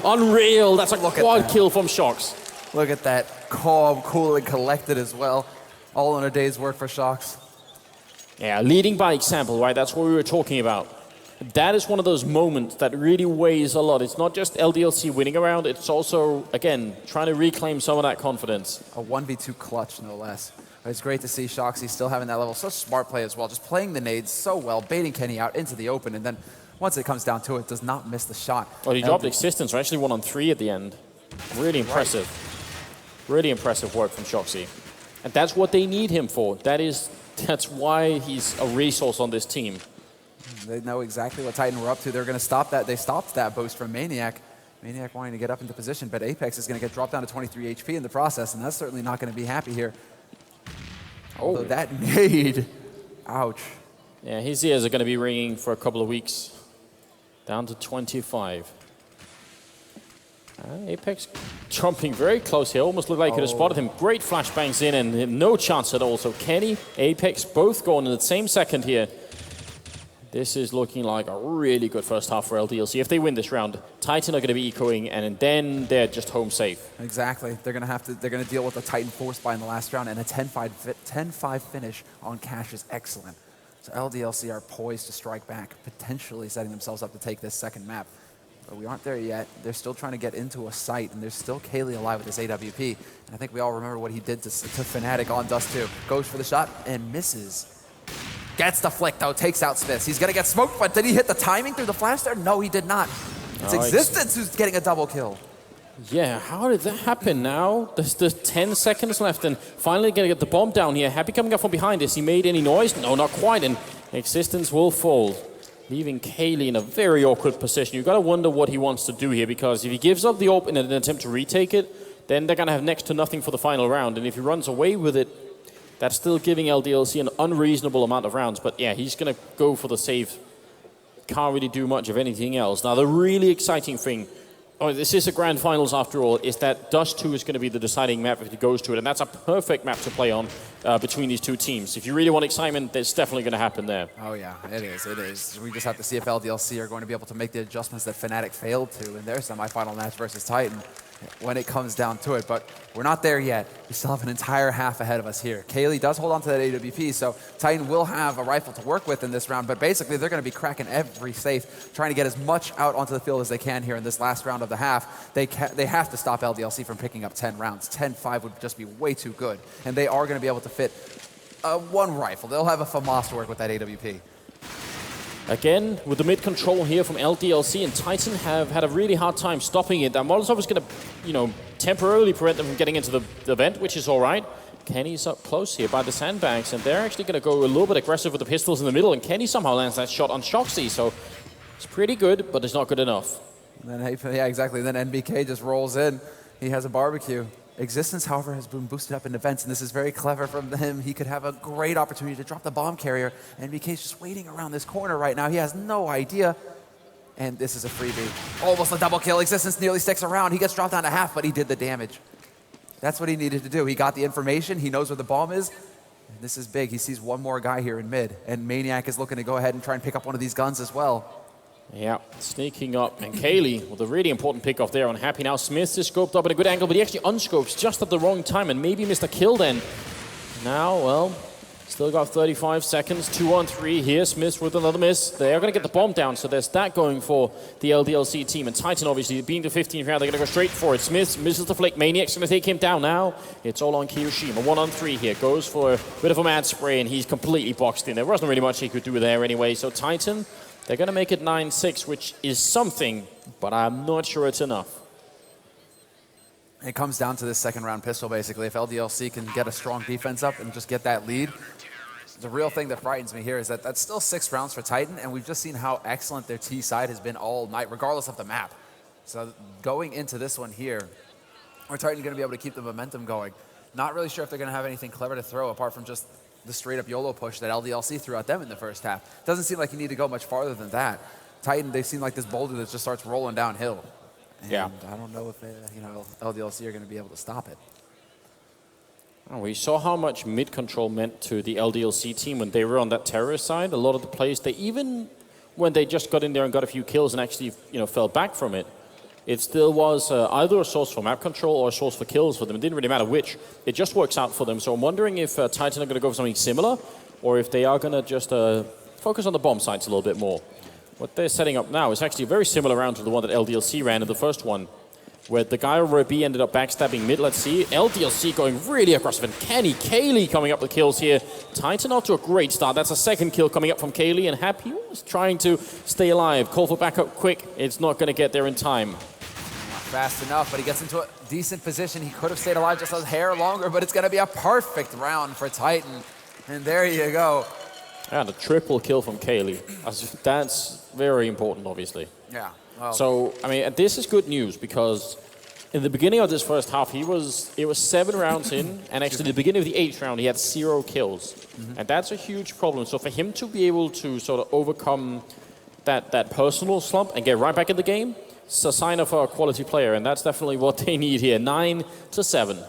Unreal. That's a quad kill from Shox. Look at that. Calm, cool, and collected as well. All in a day's work for Shox. Yeah, leading by example, right? That's what we were talking about. That is one of those moments that really weighs a lot. It's not just LDLC winning around, it's also, again, trying to reclaim some of that confidence. A 1v2 clutch, no less. It's great to see Shoxy still having that level. So smart play as well, just playing the nades so well, baiting Kenny out into the open, and then once it comes down to it, does not miss the shot. Well, he dropped Existence, actually 1-on-3 at the end. Really impressive. Right. Really impressive work from Shoxy. And that's what they need him for. That's why he's a resource on this team. They know exactly what Titan were up to. They're going to stop that. They stopped that boost from Maniac. Maniac wanting to get up into position, but Apex is going to get dropped down to 23 HP in the process, and that's certainly not going to be happy here. Although that nade, ouch. Yeah, his ears are going to be ringing for a couple of weeks. Down to 25. Apex jumping very close here. Almost looked like he could have spotted him. Great flashbangs in and no chance at all. So Kenny, Apex, both going in the same second here. This is looking like a really good first half for LDLC. If they win this round, Titan are going to be ecoing, and then they're just home safe. Exactly. They're going to deal with a Titan force buy in the last round, and a 10-5 finish on Cash is excellent. So LDLC are poised to strike back, potentially setting themselves up to take this second map. But we aren't there yet. They're still trying to get into a site, and there's still Kaylee alive with this AWP. And I think we all remember what he did to Fnatic on Dust 2. Goes for the shot and misses. Gets the flick, though, takes out Smith. He's going to get smoked, but did he hit the timing through the flash there? No, he did not. It's Existence who's getting a double kill. Yeah, how did that happen now? There's 10 seconds left, and finally going to get the bomb down here. Happy coming up from behind. Has he made any noise? No, not quite, and Existence will fall, leaving Kaylee in a very awkward position. You've got to wonder what he wants to do here, because if he gives up the AWP in an attempt to retake it, then they're going to have next to nothing for the final round, and if he runs away with it, that's still giving LDLC an unreasonable amount of rounds. But yeah, he's going to go for the save. Can't really do much of anything else. Now, the really exciting thing, this is a grand finals after all, is that Dust 2 is going to be the deciding map if he goes to it. And that's a perfect map to play on between these two teams. If you really want excitement, that's definitely going to happen there. Oh yeah, it is. We just have to see if LDLC are going to be able to make the adjustments that Fnatic failed to in their semifinal match versus Titan when it comes down to it. But we're not there yet. We still have an entire half ahead of us here. Kaylee does hold on to that AWP, so Titan will have a rifle to work with in this round, but basically they're going to be cracking every safe, trying to get as much out onto the field as they can here in this last round of the half. They have to stop LDLC from picking up 10 rounds. 10-5 would just be way too good, and they are going to be able to fit one rifle. They'll have a FAMAS to work with that AWP. Again, with the mid-control here from LDLC, and Titan have had a really hard time stopping it. That Molotov is going to, temporarily prevent them from getting into the vent, which is all right. Kenny's up close here by the sandbags, and they're actually going to go a little bit aggressive with the pistols in the middle, and Kenny somehow lands that shot on Shoxy, so it's pretty good, but it's not good enough. And then, yeah, exactly. Then NBK just rolls in. He has a barbecue. Existence, however, has been boosted up in defense, and this is very clever from him. He could have a great opportunity to drop the bomb carrier, and NBK's just waiting around this corner right now. He has no idea, and this is a freebie. Almost a double kill. Existence nearly sticks around. He gets dropped down to half, but he did the damage. That's what he needed to do. He got the information. He knows where the bomb is. And this is big. He sees one more guy here in mid, and Maniac is looking to go ahead and try and pick up one of these guns as well. Yeah, sneaking up, and Kaylee with a really important pick off there on Happy. Now Smith is scoped up at a good angle, but he actually unscopes just at the wrong time and maybe missed a kill then. Now, well, still got 35 seconds, 2-on-3 here. Smith with another miss. They are going to get the bomb down, so there's that going for the LDLC team. And Titan, obviously, being the 15th round, they're going to go straight for it. Smith misses the flick. Maniac's going to take him down now. It's all on Kiyoshima. 1-on-3 here. Goes for a bit of a mad spray, and he's completely boxed in. There wasn't really much he could do there anyway, so Titan, they're going to make it 9-6, which is something, but I'm not sure it's enough. It comes down to this second round pistol, basically. If LDLC can get a strong defense up and just get that lead, the real thing that frightens me here is that that's still 6 rounds for Titan, and we've just seen how excellent their T side has been all night, regardless of the map. So going into this one here, are Titan going to be able to keep the momentum going? Not really sure if they're going to have anything clever to throw apart from just the straight-up YOLO push that LDLC threw at them in the first half. Doesn't seem like you need to go much farther than that. Titan, they seem like this boulder that just starts rolling downhill. And yeah. I don't know if LDLC are going to be able to stop it. Oh, we saw how much mid-control meant to the LDLC team when they were on that terrorist side. A lot of the plays, they even when they just got in there and got a few kills and actually fell back from it, it still was either a source for map control or a source for kills for them. It didn't really matter which. It just works out for them. So I'm wondering if Titan are going to go for something similar, or if they are going to just focus on the bomb sites a little bit more. What they're setting up now is actually a very similar round to the one that LDLC ran in the first one, where the guy over at B ended up backstabbing mid. Let's see. LDLC going really aggressive, and Kenny Kaylee coming up with kills here. Titan off to a great start. That's a second kill coming up from Kaylee, and Happy was trying to stay alive. Call for backup quick. It's not going to get there in time. Fast enough, but he gets into a decent position. He could have stayed alive just a hair longer, but it's going to be a perfect round for Titan. And there you go. And a triple kill from Kaylee. That's very important, obviously. Yeah. Well, so, I mean, this is good news because In the beginning of this first half, it was 7 rounds in, and actually the beginning of the 8th round, he had 0 kills. And that's a huge problem. So for him to be able to sort of overcome that personal slump and get right back in the game, it's a sign of a quality player, and that's definitely what they need here. 9-7.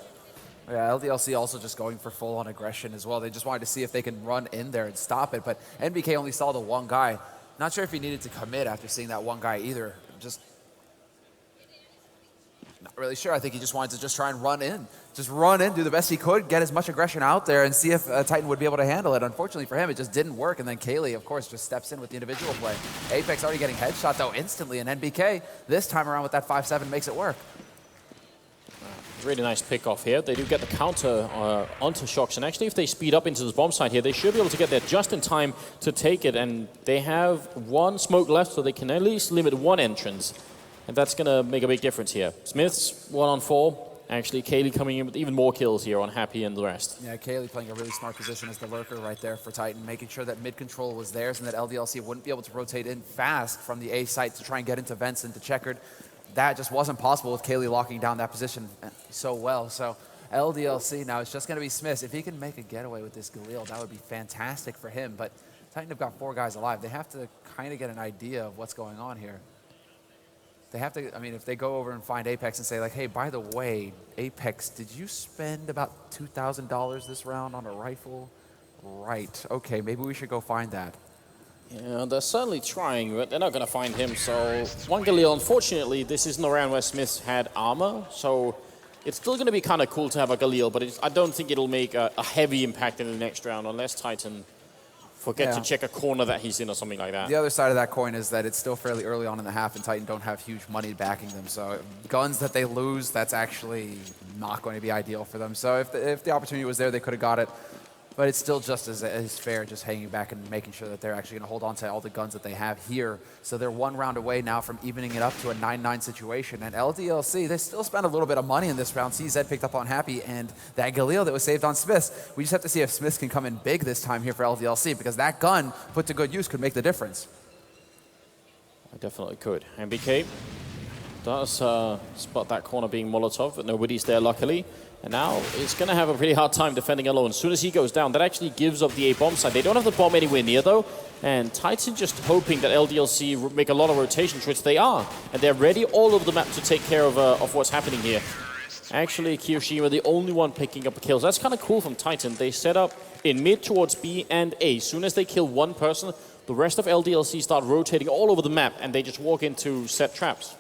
Yeah, LDLC also just going for full-on aggression as well. They just wanted to see if they can run in there and stop it, but NBK only saw the one guy. Not sure if he needed to commit after seeing that one guy either. Just not really sure. I think he just wanted to just try and run in. Just run in, do the best he could, get as much aggression out there, and see if Titan would be able to handle it. Unfortunately for him, it just didn't work, and then Kaylee, of course, just steps in with the individual play. Apex already getting headshot, though, instantly, and NBK, this time around with that 5-7, makes it work. Really nice pick off here. They do get the counter onto Shocks, and actually if they speed up into this bomb site here, they should be able to get there just in time to take it, and they have 1 smoke left, so they can at least limit 1 entrance, and that's going to make a big difference here. Smith's 1 on 4. Actually, Kaylee coming in with even more kills here on Happy and the rest. Yeah, Kaylee playing a really smart position as the lurker right there for Titan, making sure that mid control was theirs and that LDLC wouldn't be able to rotate in fast from the A site to try and get into vents into checkered. That just wasn't possible with Kaylee locking down that position so well. So LDLC now, it's just going to be Smith. If he can make a getaway with this Galil, that would be fantastic for him. But Titan have got 4 guys alive. They have to kind of get an idea of what's going on here. They have to, I mean, if they go over and find Apex and say, like, hey, by the way, Apex, did you spend about $2,000 this round on a rifle? Right. Okay, maybe we should go find that. Yeah, they're certainly trying, but they're not going to find him. So, 1 Galil, unfortunately, this isn't a round where Smith had armor. So, it's still going to be kind of cool to have a Galil, but I don't think it'll make a heavy impact in the next round unless Titan forget to check a corner that he's in or something like that. The other side of that coin is that it's still fairly early on in the half, and Titan don't have huge money backing them. So guns that they lose, that's actually not going to be ideal for them. So if the opportunity was there, they could have got it. But it's still just as fair, just hanging back and making sure that they're actually going to hold on to all the guns that they have here. So they're 1 round away now from evening it up to a 9-9 situation. And LDLC, they still spent a little bit of money in this round. CZ picked up on Happy and that Galil that was saved on Smith. We just have to see if Smith can come in big this time here for LDLC, because that gun put to good use could make the difference. I definitely could. MBK does spot that corner being Molotov, but nobody's there luckily. And now it's going to have a pretty hard time defending alone. As soon as he goes down, that actually gives up the A-bomb side. They don't have the bomb anywhere near, though. And Titan just hoping that LDLC make a lot of rotations, which they are. And they're ready all over the map to take care of what's happening here. Actually, Kiyoshima, the only one picking up the kills. That's kind of cool from Titan. They set up in mid towards B and A. As soon as they kill 1 person, the rest of LDLC start rotating all over the map, and they just walk into set traps.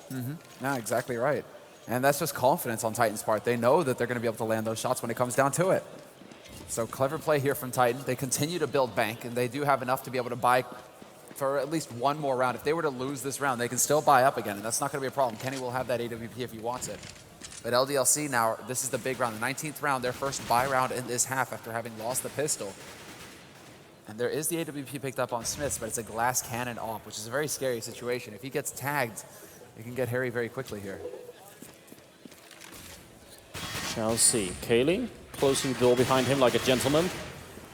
No, exactly right. And that's just confidence on Titan's part. They know that they're going to be able to land those shots when it comes down to it. So clever play here from Titan. They continue to build bank, and they do have enough to be able to buy for at least 1 more round. If they were to lose this round, they can still buy up again, and that's not going to be a problem. Kenny will have that AWP if he wants it. But LDLC now, this is the big round, the 19th round, their first buy round in this half after having lost the pistol. And there is the AWP picked up on Smiths, but it's a glass cannon off, which is a very scary situation. If he gets tagged, it can get hairy very quickly here. Shall see. Kaylee closing the door behind him like a gentleman.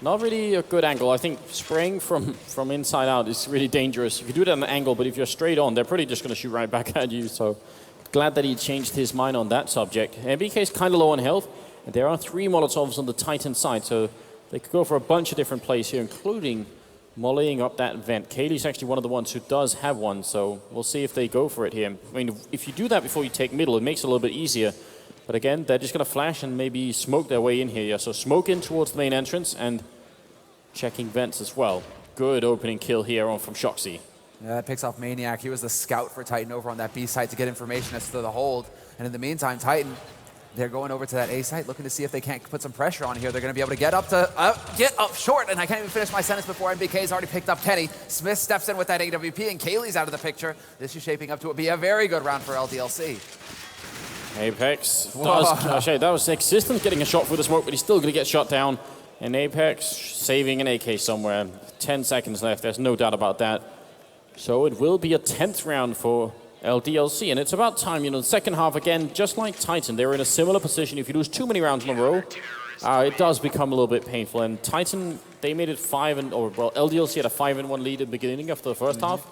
Not really a good angle. I think spraying from inside out is really dangerous. You can do it at an angle, but if you're straight on, they're probably just going to shoot right back at you. So glad that he changed his mind on that subject. MBK is kind of low on health, and there are 3 Molotovs on the Titan side, so they could go for a bunch of different plays here, including mollying up that vent. Kaylee's actually one of the ones who does have one, so we'll see if they go for it here. I mean, if you do that before you take middle, it makes it a little bit easier. But again, they're just going to flash and maybe smoke their way in here. Yeah, so smoke in towards the main entrance and checking vents as well. Good opening kill here on from Shoxy. Yeah, that picks off Maniac. He was the scout for Titan over on that B site to get information as to the hold. And in the meantime, Titan, they're going over to that A site, looking to see if they can't put some pressure on here. They're going to be able to get up short, and I can't even finish my sentence before NBK's already picked up Kenny. Smith steps in with that AWP, and Kaylee's out of the picture. This is shaping up to be a very good round for LDLC. Apex does, that was Existence getting a shot through the smoke, but he's still going to get shot down. And Apex saving an AK somewhere. 10 seconds left, there's no doubt about that. So it will be a 10th round for LDLC, and it's about time. You know, the second half, again, just like Titan, they were in a similar position. If you lose too many rounds in a row, it does become a little bit painful. And Titan, they made it LDLC had a 5-1 lead at the beginning of the first half.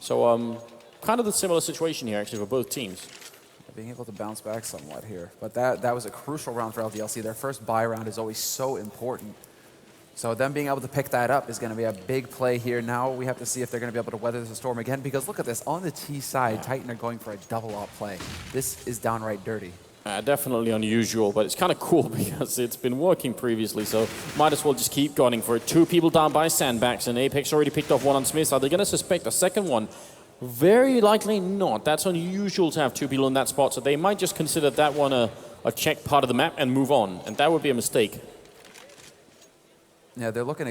So kind of the similar situation here, actually, for both teams. being able to bounce back somewhat here. But that was a crucial round for LDLC. Their first buy round is always so important. So them being able to pick that up is going to be a big play here. Now we have to see if they're going to be able to weather the storm again, because look at this. On the T side, Titan are going for a double up play. This is downright dirty. Definitely unusual, but it's kind of cool because it's been working previously, so might as well just keep going for it. 2 people down by sandbags, and Apex already picked off one on Smith. Are they going to suspect a second one? Very likely not. That's unusual to have 2 people in that spot, so they might just consider that one a checked part of the map and move on, and that would be a mistake. Yeah, they're looking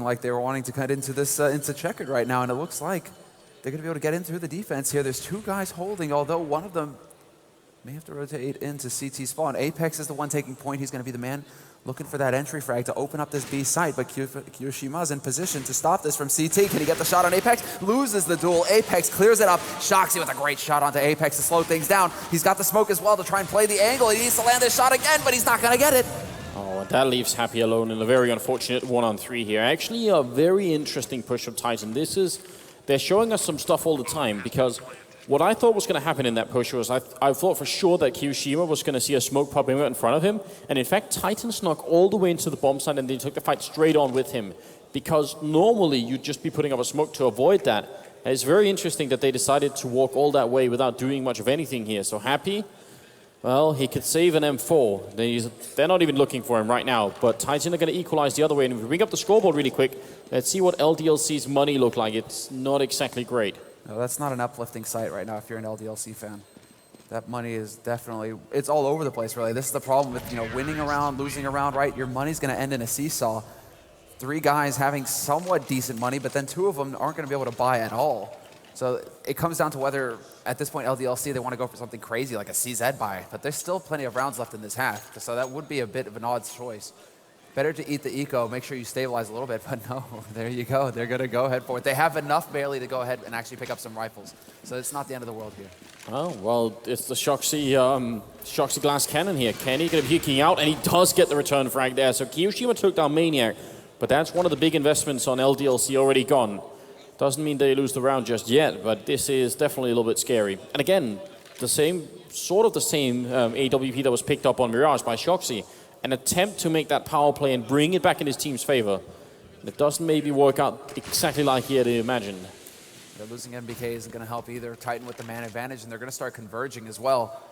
like they were wanting to cut into this into checkered right now, and it looks like they're going to be able to get in through the defense here. There's 2 guys holding, although one of them may have to rotate into CT spawn. Apex is the one taking point. He's going to be the man looking for that entry frag to open up this B site, but Kiyoshima's in position to stop this from CT. Can he get the shot on Apex? Loses the duel. Apex clears it up. Shoxy with a great shot onto Apex to slow things down. He's got the smoke as well to try and play the angle. He needs to land this shot again, but he's not going to get it. Oh, and that leaves Happy alone in a very unfortunate 1-on-3 here. Actually, a very interesting push of Titan. They're showing us some stuff all the time, because what I thought was going to happen in that push was I thought for sure that Kiyoshima was going to see a smoke popping out in front of him. And in fact, Titan snuck all the way into the bomb site and they took the fight straight on with him. Because normally you'd just be putting up a smoke to avoid that. And it's very interesting that they decided to walk all that way without doing much of anything here. So Happy, well, he could save an M4. They're not even looking for him right now. But Titan are going to equalize the other way. And if we bring up the scoreboard really quick, let's see what LDLC's money look like. It's not exactly great. No, that's not an uplifting sight right now if you're an LDLC fan. That money is definitely, it's all over the place really. This is the problem with, winning around, losing around, right? Your money's going to end in a seesaw. 3 guys having somewhat decent money, but then 2 of them aren't going to be able to buy at all. So it comes down to whether, at this point, LDLC, they want to go for something crazy like a CZ buy, but there's still plenty of rounds left in this half, so that would be a bit of an odd choice. Better to eat the eco, make sure you stabilize a little bit, but no, there you go. They're going to go ahead for it. They have enough barely to go ahead and actually pick up some rifles, so it's not the end of the world here. Oh, well, it's the Shoxy glass cannon here. Kenny going to be peeking out, and he does get the return frag there. So Kiyoshima took down Maniac, but that's one of the big investments on LDLC already gone. Doesn't mean they lose the round just yet, but this is definitely a little bit scary. And again, the same AWP that was picked up on Mirage by Shoxy. An attempt to make that power play and bring it back in his team's favor. And it doesn't maybe work out exactly like he had imagined. They're losing MBK isn't going to help either. Titan with the man advantage, and they're going to start converging as well.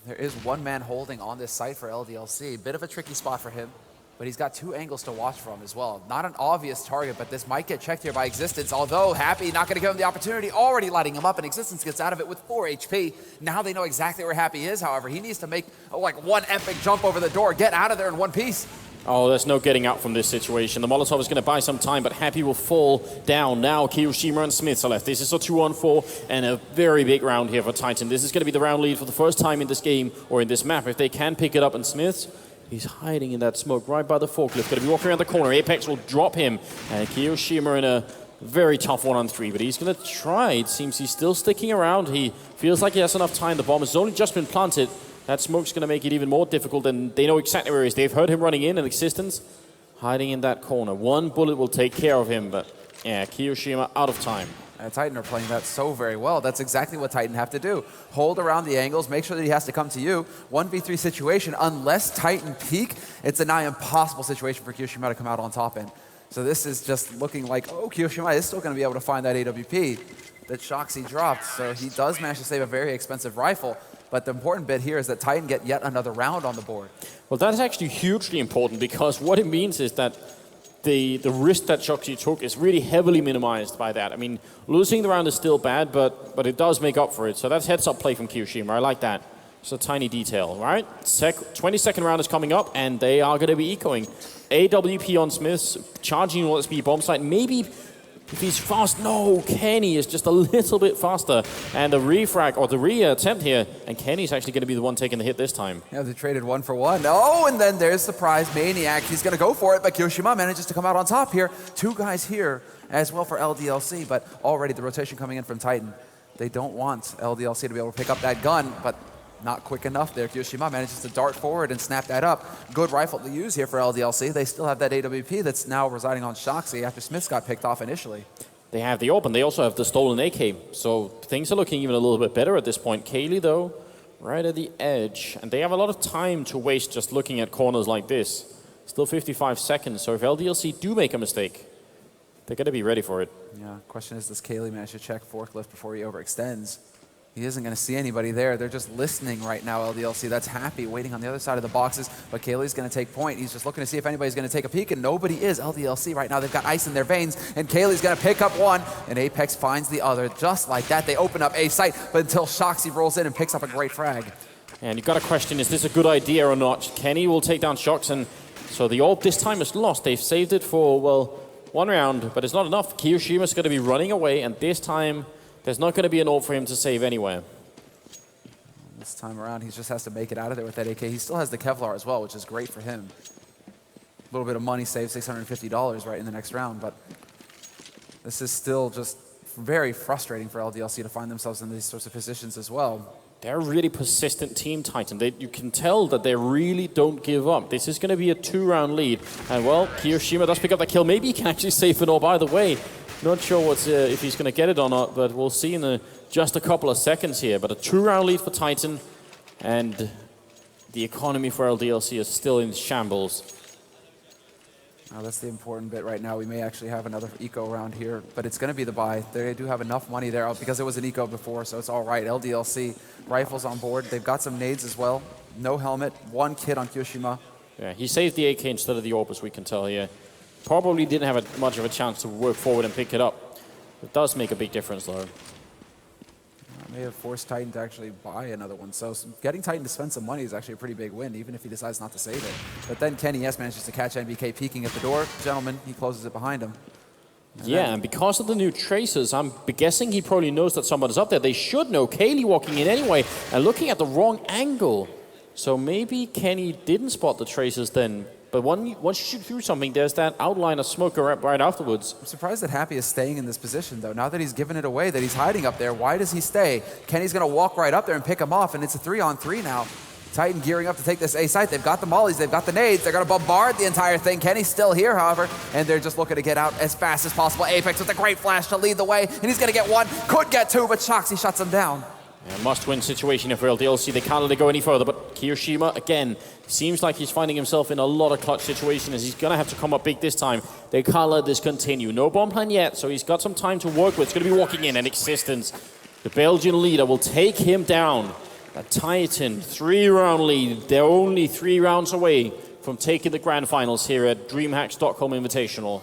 There is 1 man holding on this site for LDLC. Bit of a tricky spot for him, but he's got 2 angles to watch from as well. Not an obvious target, but this might get checked here by Existence, although Happy not going to give him the opportunity, already lighting him up, and Existence gets out of it with 4 HP. Now they know exactly where Happy is, however. He needs to make like 1 epic jump over the door, get out of there in 1 piece. Oh, there's no getting out from this situation. The Molotov is going to buy some time, but Happy will fall down. Now Kiyoshima and Smith are left. This is a 2-on-4 and a very big round here for Titan. This is going to be the round lead for the first time in this game or in this map. If they can pick it up, and Smith, he's hiding in that smoke right by the forklift. Going to be walking around the corner. Apex will drop him. And Kiyoshima in a very tough 1-on-3, but he's going to try. It seems he's still sticking around. He feels like he has enough time. The bomb has only just been planted. That smoke's going to make it even more difficult, and they know exactly where he is. They've heard him running in, and Existence hiding in that corner. 1 bullet will take care of him, but yeah, Kiyoshima out of time. Titan are playing that so very well. That's exactly what Titan have to do. Hold around the angles, make sure that he has to come to you. 1v3 situation, unless Titan peek, it's a nigh impossible situation for Kiyoshima to come out on top in. So this is just looking like, oh, Kiyoshima is still going to be able to find that AWP that Shoxy dropped. So he does manage to save a very expensive rifle. But the important bit here is that Titan get yet another round on the board. Well, that's actually hugely important, because what it means is that the risk that Shoxy took is really heavily minimized by that. I mean, losing the round is still bad, but it does make up for it. So that's heads-up play from Kiyoshima. I like that. It's a tiny detail, right? 22nd round is coming up, and they are going to be ecoing. AWP on Smiths, charging on SP bomb site. Maybe if he's fast, no, Kenny is just a little bit faster. And the refrag, or the re-attempt here, and Kenny's actually going to be the one taking the hit this time. Yeah, they traded 1 for 1. Oh, and then there's surprise Maniac. He's going to go for it, but Kiyoshima manages to come out on top here. 2 guys here as well for LDLC, but already the rotation coming in from Titan. They don't want LDLC to be able to pick up that gun, but not quick enough there. Kiyoshima manages to dart forward and snap that up. Good rifle to use here for LDLC. They still have that AWP that's now residing on Shoxy after Smith's got picked off initially. They have the AWP, and they also have the stolen AK. So things are looking even a little bit better at this point. Kaylee, though, right at the edge. And they have a lot of time to waste just looking at corners like this. Still 55 seconds, so if LDLC do make a mistake, they're going to be ready for it. Yeah, question is, does Kaylee manage to check forklift before he overextends? He isn't going to see anybody there. They're just listening right now, LDLC. That's Happy waiting on the other side of the boxes, but Kaylee's going to take point. He's just looking to see if anybody's going to take a peek, and nobody is. LDLC right now, they've got ice in their veins, and Kaylee's going to pick up one, and Apex finds the other. Just like that, they open up A site, but until Shoxy rolls in and picks up a great frag. And you've got to question, is this a good idea or not? Kenny will take down Shox, and so the AWP this time is lost. They've saved it for, well, one round, but it's not enough. Kiroshima's going to be running away, and this time there's not going to be an AWP for him to save anywhere. This time around, he just has to make it out of there with that AK. He still has the Kevlar as well, which is great for him. A little bit of money saved, $650 right in the next round, but this is still just very frustrating for LDLC to find themselves in these sorts of positions as well. They're a really persistent team, Titan. You can tell that they really don't give up. This is going to be a 2-round lead. And, well, Kiyoshima does pick up that kill. Maybe he can actually save it all. By the way, not sure if he's going to get it or not, but we'll see in just a couple of seconds here. But a 2-round lead for Titan, and the economy for LDLC is still in shambles. Now, that's the important bit right now. We may actually have another eco round here, but it's going to be the buy. They do have enough money there because it was an eco before, so it's all right. LDLC, rifles on board. They've got some nades as well. No helmet, 1 kit on Kyoshima. Yeah, he saved the AK instead of the AWP, as we can tell here. Probably didn't have much of a chance to work forward and pick it up. It does make a big difference, though. May have forced Titan to actually buy another one. So getting Titan to spend some money is actually a pretty big win, even if he decides not to save it. But then Kenny S manages to catch NBK peeking at the door. Gentleman, he closes it behind him. And because of the new tracers, I'm guessing he probably knows that someone is up there. They should know. Kaylee walking in anyway and looking at the wrong angle. So maybe Kenny didn't spot the tracers then. But once you shoot through something, there's that outline of smoke right afterwards. I'm surprised that Happy is staying in this position, though. Now that he's given it away, that he's hiding up there, why does he stay? Kenny's going to walk right up there and pick him off, and it's a 3-on-3 now. Titan gearing up to take this A site. They've got the mollies, they've got the nades, they're going to bombard the entire thing. Kenny's still here, however, and they're just looking to get out as fast as possible. Apex with a great flash to lead the way, and he's going to get one, could get two, but Shoxy shuts him down. A must-win situation for LDLC. They can't let it go any further, but Kiyoshima, again, seems like he's finding himself in a lot of clutch situations. He's going to have to come up big this time. They can't let this continue. No bomb plan yet, so he's got some time to work with. He's going to be walking in, and Existence, the Belgian leader, will take him down. A Titan 3-round lead. They're only 3 rounds away from taking the grand finals here at DreamHack Stockholm Invitational.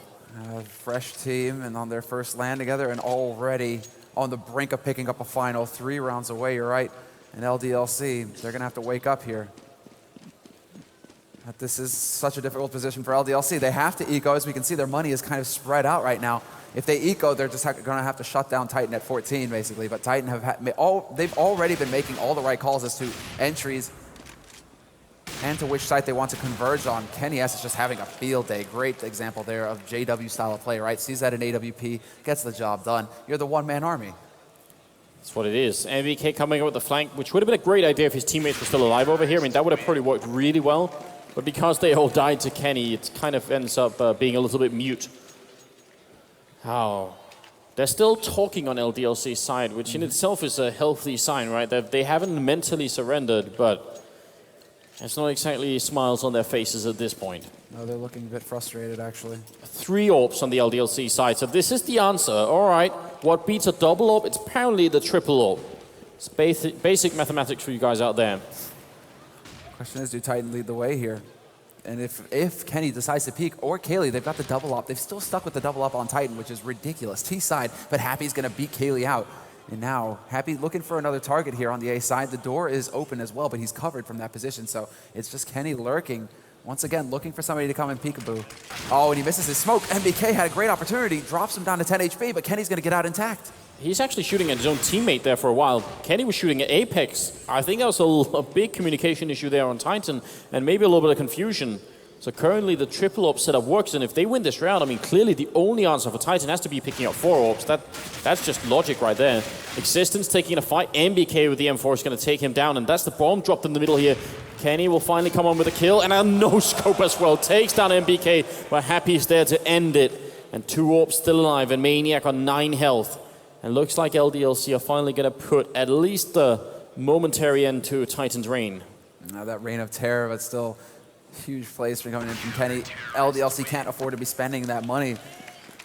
Fresh team and on their first land together, and already on the brink of picking up a final. 3 rounds away, you're right. And LDLC, they're going to have to wake up here. But this is such a difficult position for LDLC. They have to eco. As we can see, their money is kind of spread out right now. If they eco, they're just going to have to shut down Titan at 14, basically. But Titan they've already been making all the right calls as to entries and to which site they want to converge on. Kenny S is just having a field day. Great example there of JW style of play, right? Sees that in AWP, gets the job done. You're the one-man army. That's what it is. MVK coming up with the flank, which would have been a great idea if his teammates were still alive over here. I mean, that would have probably worked really well. But because they all died to Kenny, it kind of ends up being a little bit mute. They're still talking on LDLC's side, which in itself is a healthy sign, right? They haven't mentally surrendered, but it's not exactly smiles on their faces at this point. No, they're looking a bit frustrated, actually. 3 AWPs on the LDLC side, so this is the answer. All right, what beats a double AWP? It's apparently the triple AWP. It's basic mathematics for you guys out there. Question is, do Titan lead the way here? And if Kenny decides to peek, or Kaylee, they've got the double up. They've still stuck with the double up on Titan, which is ridiculous. T side, but Happy's going to beat Kaylee out. And now, Happy looking for another target here on the A side. The door is open as well, but he's covered from that position. So it's just Kenny lurking. Once again, looking for somebody to come and peekaboo. Oh, and he misses his smoke. MBK had a great opportunity. Drops him down to 10 HP, but Kenny's going to get out intact. He's actually shooting at his own teammate there for a while. Kenny was shooting at Apex. I think that was a big communication issue there on Titan, and maybe a little bit of confusion. So currently the triple AWP setup works, and if they win this round, I mean, clearly the only answer for Titan has to be picking up 4 AWPs. That's just logic right there. Existence taking a fight. MBK with the M4 is going to take him down, and that's the bomb dropped in the middle here. Kenny will finally come on with a kill, and a no-scope as well. Takes down MBK, but Happy is there to end it. and 2 orbs still alive, and Maniac on 9 health. And looks like LDLC are finally going to put at least the momentary end to Titan's reign. Now that reign of terror, but still huge plays for coming in from Kenny. LDLC can't afford to be spending that money.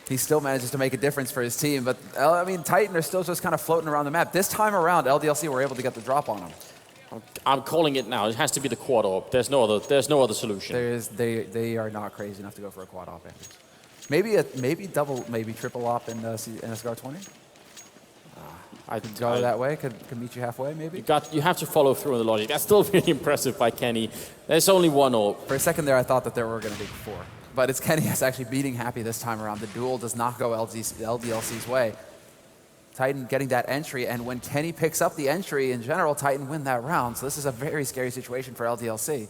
He still manages to make a difference for his team, but I mean, Titan are still just kind of floating around the map. This time around, LDLC were able to get the drop on him. I'm calling it now. It has to be the quad orb. There's no other solution. They are not crazy enough to go for a quad op. Maybe double, maybe triple op in SGR 20. I'd go that way. Could meet you halfway, maybe. You have to follow through on the logic. That's still really impressive by Kenny. There's only 1 orb. For a second there, I thought that there were going to be 4. But it's Kenny that's actually beating Happy this time around. The duel does not go LDLC's way. Titan getting that entry, and when Kenny picks up the entry, in general, Titan win that round. So this is a very scary situation for LDLC.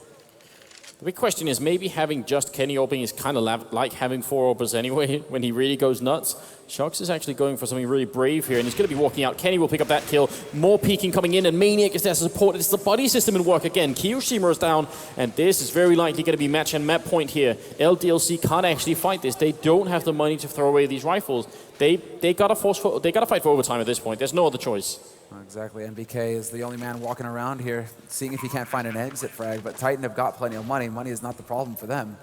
The big question is maybe having just Kenny orbing is kind of like having 4 orbers anyway when he really goes nuts. Shox is actually going for something really brave here, and he's going to be walking out. Kenny will pick up that kill. More peeking coming in, and Maniac is there to support. It's the body system in work again. Kiyoshima is down, and this is very likely going to be match and map point here. LDLC can't actually fight this. They don't have the money to throw away these rifles. They gotta fight for overtime at this point. There's no other choice. Exactly. NBK is the only man walking around here, seeing if he can't find an exit frag. But Titan have got plenty of money. Money is not the problem for them.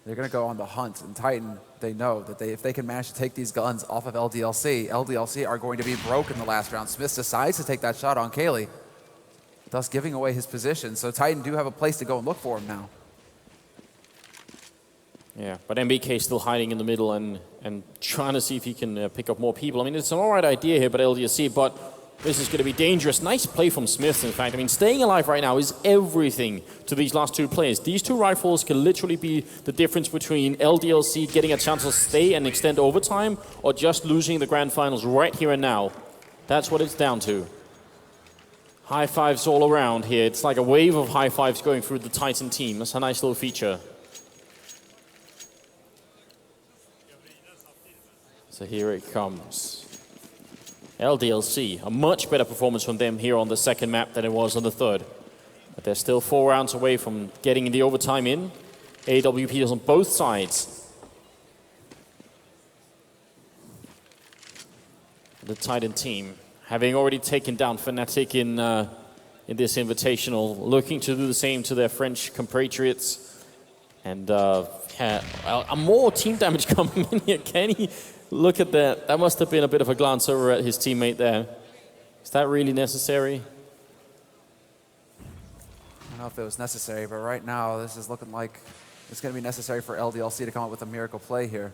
They're going to go on the hunt. And Titan, they know that if they can manage to take these guns off of LDLC are going to be broke in the last round. Smith decides to take that shot on Kaylee, thus giving away his position. So Titan do have a place to go and look for him now. Yeah, but MBK is still hiding in the middle and trying to see if he can pick up more people. I mean, it's an all right idea here, but LDLC, but this is going to be dangerous. Nice play from Smith, in fact. I mean, staying alive right now is everything to these last 2 players. These 2 rifles can literally be the difference between LDLC getting a chance to stay and extend overtime or just losing the grand finals right here and now. That's what it's down to. High fives all around here. It's like a wave of high fives going through the Titan team. That's a nice little feature. So here it comes. LDLC, a much better performance from them here on the second map than it was on the third. But they're still 4 rounds away from getting the overtime in. AWP on both sides. The Titan team, having already taken down Fnatic in this invitational, looking to do the same to their French compatriots. And more team damage coming in here. Kenny, look at that. That must have been a bit of a glance over at his teammate there. Is that really necessary? I don't know if it was necessary, but right now this is looking like it's going to be necessary for LDLC to come up with a miracle play here.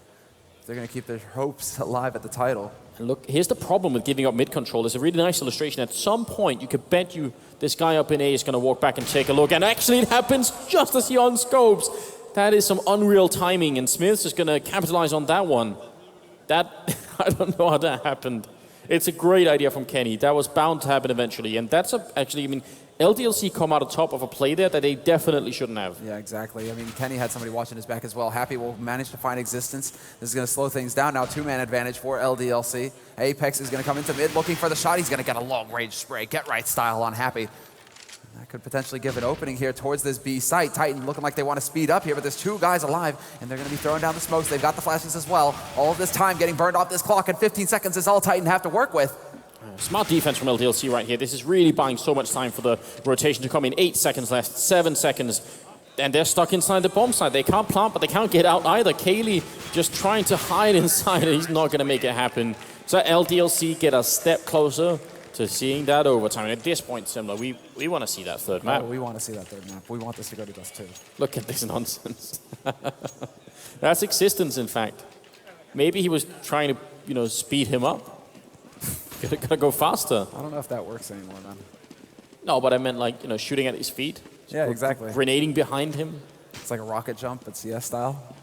They're going to keep their hopes alive at the title. And look, here's the problem with giving up mid control. There's a really nice illustration. At some point, you could bet this guy up in A is going to walk back and take a look. And actually, it happens just as he unscopes. That is some unreal timing, and Smith's just going to capitalize on that one. I don't know how that happened. It's a great idea from Kenny. That was bound to happen eventually. And that's actually, I mean, LDLC come out on top of a play there that they definitely shouldn't have. Yeah, exactly. I mean, Kenny had somebody watching his back as well. Happy will manage to find existence. This is going to slow things down. Now 2-man advantage for LDLC. Apex is going to come into mid looking for the shot. He's going to get a long-range spray. Get right style on Happy. That could potentially give an opening here towards this B site. Titan looking like they want to speed up here, but there's 2 guys alive, and they're going to be throwing down the smokes. They've got the flashes as well. All of this time getting burned off this clock, and 15 seconds is all Titan have to work with. Smart defense from LDLC right here. This is really buying so much time for the rotation to come in. 8 seconds left, 7 seconds, and they're stuck inside the bomb site. They can't plant, but they can't get out either. Kaylee just trying to hide inside, and he's not going to make it happen. So LDLC get a step closer to seeing that overtime. And at this point, similar, we want to see that third map. Oh, we want to see that third map. We want this to go to dust too. Look at this nonsense. That's existence, in fact. Maybe he was trying to, speed him up. Gotta go faster. I don't know if that works anymore, man. No, but I meant like, shooting at his feet. Yeah, exactly. Grenading behind him. It's like a rocket jump, but CS style.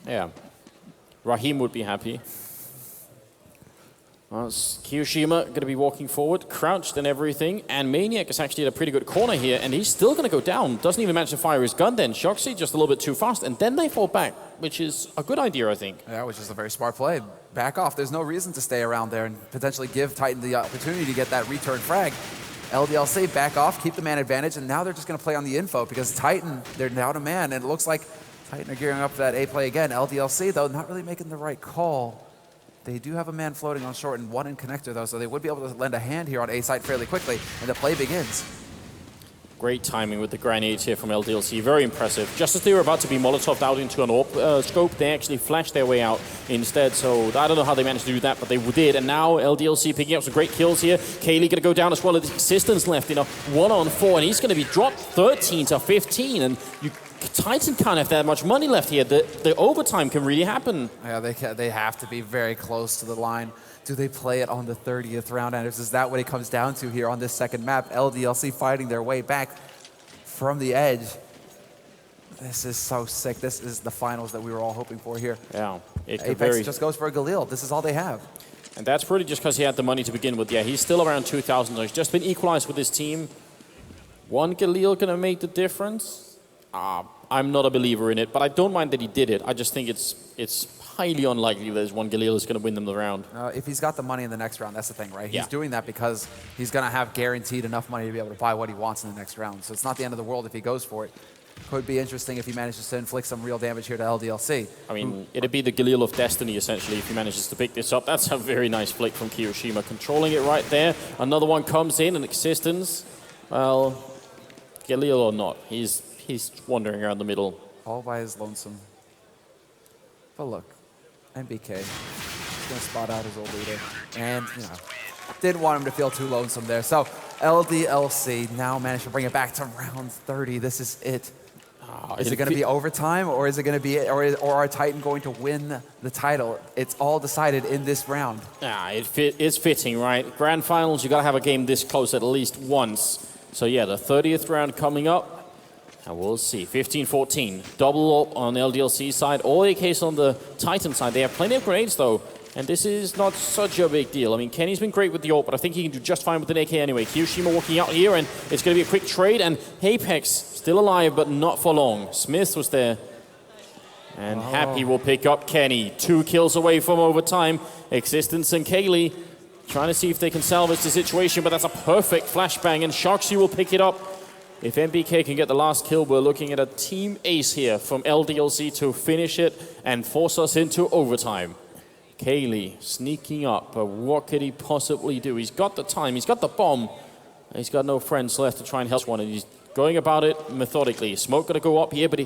Yeah. Raheem would be happy. Kiyoshima going to be walking forward, crouched and everything, and Maniac is actually at a pretty good corner here, and he's still going to go down. Doesn't even manage to fire his gun then. Shoxy just a little bit too fast, and then they fall back, which is a good idea, I think. Yeah, which is a very smart play. Back off. There's no reason to stay around there and potentially give Titan the opportunity to get that return frag. LDLC back off, keep the man advantage, and now they're just going to play on the info because Titan, they're down a man, and it looks like Titan are gearing up for that A play again. LDLC, though, not really making the right call. They do have a man floating on short and one in connector, though, so they would be able to lend a hand here on A side fairly quickly, and the play begins. Great timing with the grenades here from LDLC. Very impressive. Just as they were about to be Molotoved out into an AWP scope, they actually flashed their way out instead. So I don't know how they managed to do that, but they did. And now LDLC picking up some great kills here. Kaylee going to go down as well. The Existence left in a 1-on-4, and he's going to be dropped 13 to 15. And Titan can't have that much money left here. The overtime can really happen. Yeah, they have to be very close to the line. Do they play it on the 30th round? And is that what it comes down to here on this second map? LDLC fighting their way back from the edge. This is so sick. This is the finals that we were all hoping for here. Yeah. Apex just goes for a Galil. This is all they have. And that's pretty just because he had the money to begin with. Yeah, he's still around 2,000. He's just been equalized with his team. One Galil going to make the difference? I'm not a believer in it, but I don't mind that he did it. I just think it's highly unlikely that one Galil is going to win them the round. If he's got the money in the next round, that's the thing, right? Yeah. He's doing that because he's going to have guaranteed enough money to be able to buy what he wants in the next round. So it's not the end of the world if he goes for it. Could be interesting if he manages to inflict some real damage here to LDLC. I mean, it'd be the Galil of Destiny, essentially, if he manages to pick this up. That's a very nice flick from Kiyoshima, controlling it right there. Another one comes in, an Existence. Well, Galil or not, he's wandering around the middle. All by his lonesome. But look, MBK is going to spot out his old leader. And, didn't want him to feel too lonesome there. So LDLC now managed to bring it back to round 30. This is it. Is it going to be overtime, or is it going to be, or are Titan going to win the title? It's all decided in this round. Yeah, it's fitting, right? Grand finals, you got to have a game this close at least once. So yeah, the 30th round coming up. And we'll see. 15-14. Double up on LDLC side. All AKs on the Titan side. They have plenty of grenades, though. And this is not such a big deal. I mean, Kenny's been great with the ult, but I think he can do just fine with an AK anyway. Kiyoshima walking out here, and it's going to be a quick trade. And Apex still alive, but not for long. Smith was there. And Happy will pick up Kenny. 2 kills away from overtime. Existence and Kaylee trying to see if they can salvage the situation, but that's a perfect flashbang, and Shoxy will pick it up. If MBK can get the last kill, we're looking at a team ace here from LDLC to finish it and force us into overtime. Kaylee sneaking up, but what could he possibly do? He's got the time, he's got the bomb, and he's got no friends left to try and help one, and he's going about it methodically. Smoke got to go up here, but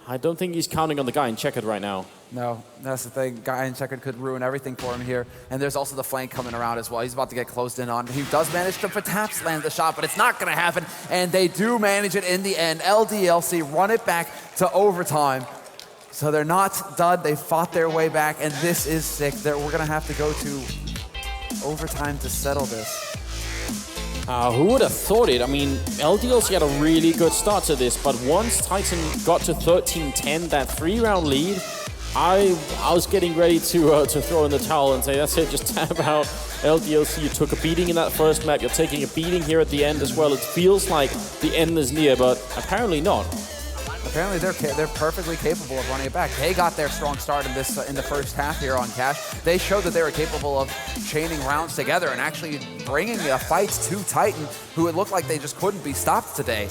I don't think he's counting on the guy in checkered right now. No, that's the thing. Guy in checkered could ruin everything for him here. And there's also the flank coming around as well. He's about to get closed in on. He does manage to perhaps land the shot, but it's not going to happen. And they do manage it in the end. LDLC run it back to overtime. So they're not done. They fought their way back, and this is sick. We're going to have to go to overtime to settle this. Who would have thought it? I mean, LDLC had a really good start to this, but once Titan got to 13-10, that 3-round lead, I was getting ready to throw in the towel and say, that's it, just tap out. LDLC, you took a beating in that first map, you're taking a beating here at the end as well. It feels like the end is near, but apparently not. Apparently they're perfectly capable of running it back. They got their strong start in this in the first half here on Cash. They showed that they were capable of chaining rounds together and actually bringing the fights to Titan, who it looked like they just couldn't be stopped today.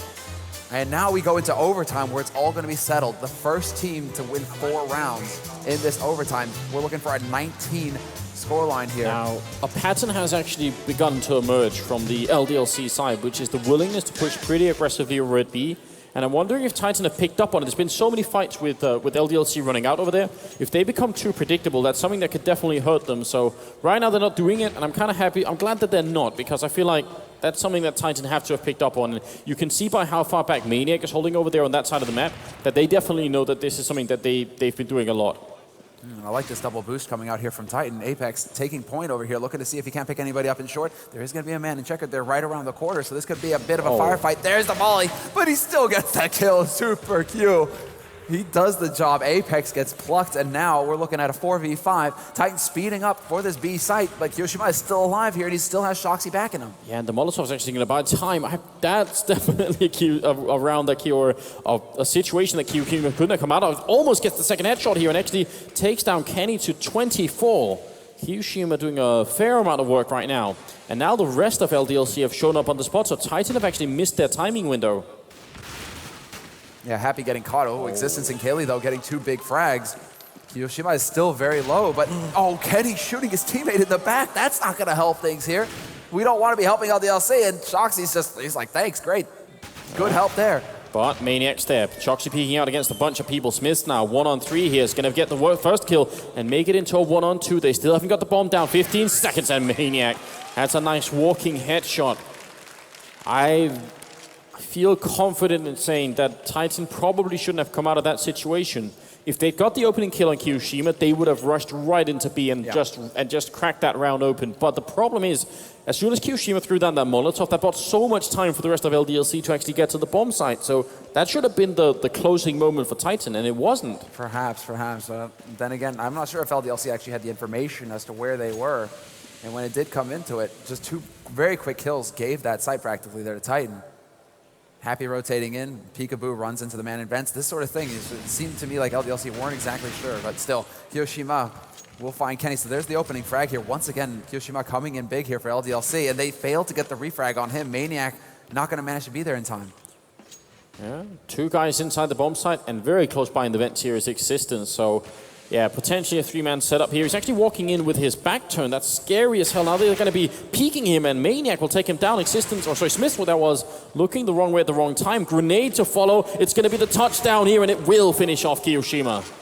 And now we go into overtime where it's all going to be settled. The first team to win 4 rounds in this overtime. We're looking for a 19 scoreline here. Now, a pattern has actually begun to emerge from the LDLC side, which is the willingness to push pretty aggressively over at B. And I'm wondering if Titan have picked up on it. There's been so many fights with LDLC running out over there. If they become too predictable, that's something that could definitely hurt them. So right now they're not doing it, and I'm kind of happy. I'm glad that they're not, because I feel like that's something that Titan have to have picked up on. And you can see by how far back Maniac is holding over there on that side of the map that they definitely know that this is something that they've been doing a lot. I like this double boost coming out here from Titan. Apex taking point over here, looking to see if he can't pick anybody up in short. There is going to be a man in checkered. They're right around the corner, so this could be a bit of a firefight. There's the volley, but he still gets that kill. Super Q. He does the job. Apex gets plucked, and now we're looking at a 4v5. Titan speeding up for this B site, but Kiyoshima is still alive here, and he still has Shoxy backing him. Yeah, and the Molotov's actually going to buy time. That's definitely a round that or a situation that Kiyoshima couldn't have come out of. Almost gets the second headshot here and actually takes down Kenny to 24. Kiyoshima doing a fair amount of work right now. And now the rest of LDLC have shown up on the spot, so Titan have actually missed their timing window. Yeah, Happy getting caught. Oh, Existence and Kaylee, though, getting 2 big frags. Kiyoshima is still very low, but oh, Kenny shooting his teammate in the back. That's not going to help things here. We don't want to be helping LDLC, and Shoxy's he's like, thanks, great. Good help there. But Maniac's there. Shoxy peeking out against a bunch of people. Smith's now 1-on-3 here. Is going to get the first kill and make it into a 1-on-2. They still haven't got the bomb down. 15 seconds, and Maniac. That's a nice walking headshot. I feel confident in saying that Titan probably shouldn't have come out of that situation. If they'd got the opening kill on Kiyoshima, they would have rushed right into B and just cracked that round open. But the problem is, as soon as Kiyoshima threw down that Molotov, that bought so much time for the rest of LDLC to actually get to the bomb site. So that should have been the closing moment for Titan, and it wasn't. Perhaps. Then again, I'm not sure if LDLC actually had the information as to where they were. And when it did come into it, just 2 very quick kills gave that site practically there to Titan. Happy rotating in, Peekaboo runs into the man in vents. This sort of thing, it seemed to me like LDLC weren't exactly sure, but still, Kiyoshima will find Kenny. So there's the opening frag here. Once again, Kiyoshima coming in big here for LDLC, and they failed to get the refrag on him. Maniac not going to manage to be there in time. Yeah, 2 guys inside the bomb site, and very close by in the vent here is Existence. So yeah, potentially a 3-man setup here. He's actually walking in with his back turned. That's scary as hell. Now they're going to be peeking him, and Maniac will take him down. Existence, or sorry, Smith, what that was, looking the wrong way at the wrong time. Grenade to follow. It's going to be the touchdown here, and it will finish off Kiyoshima.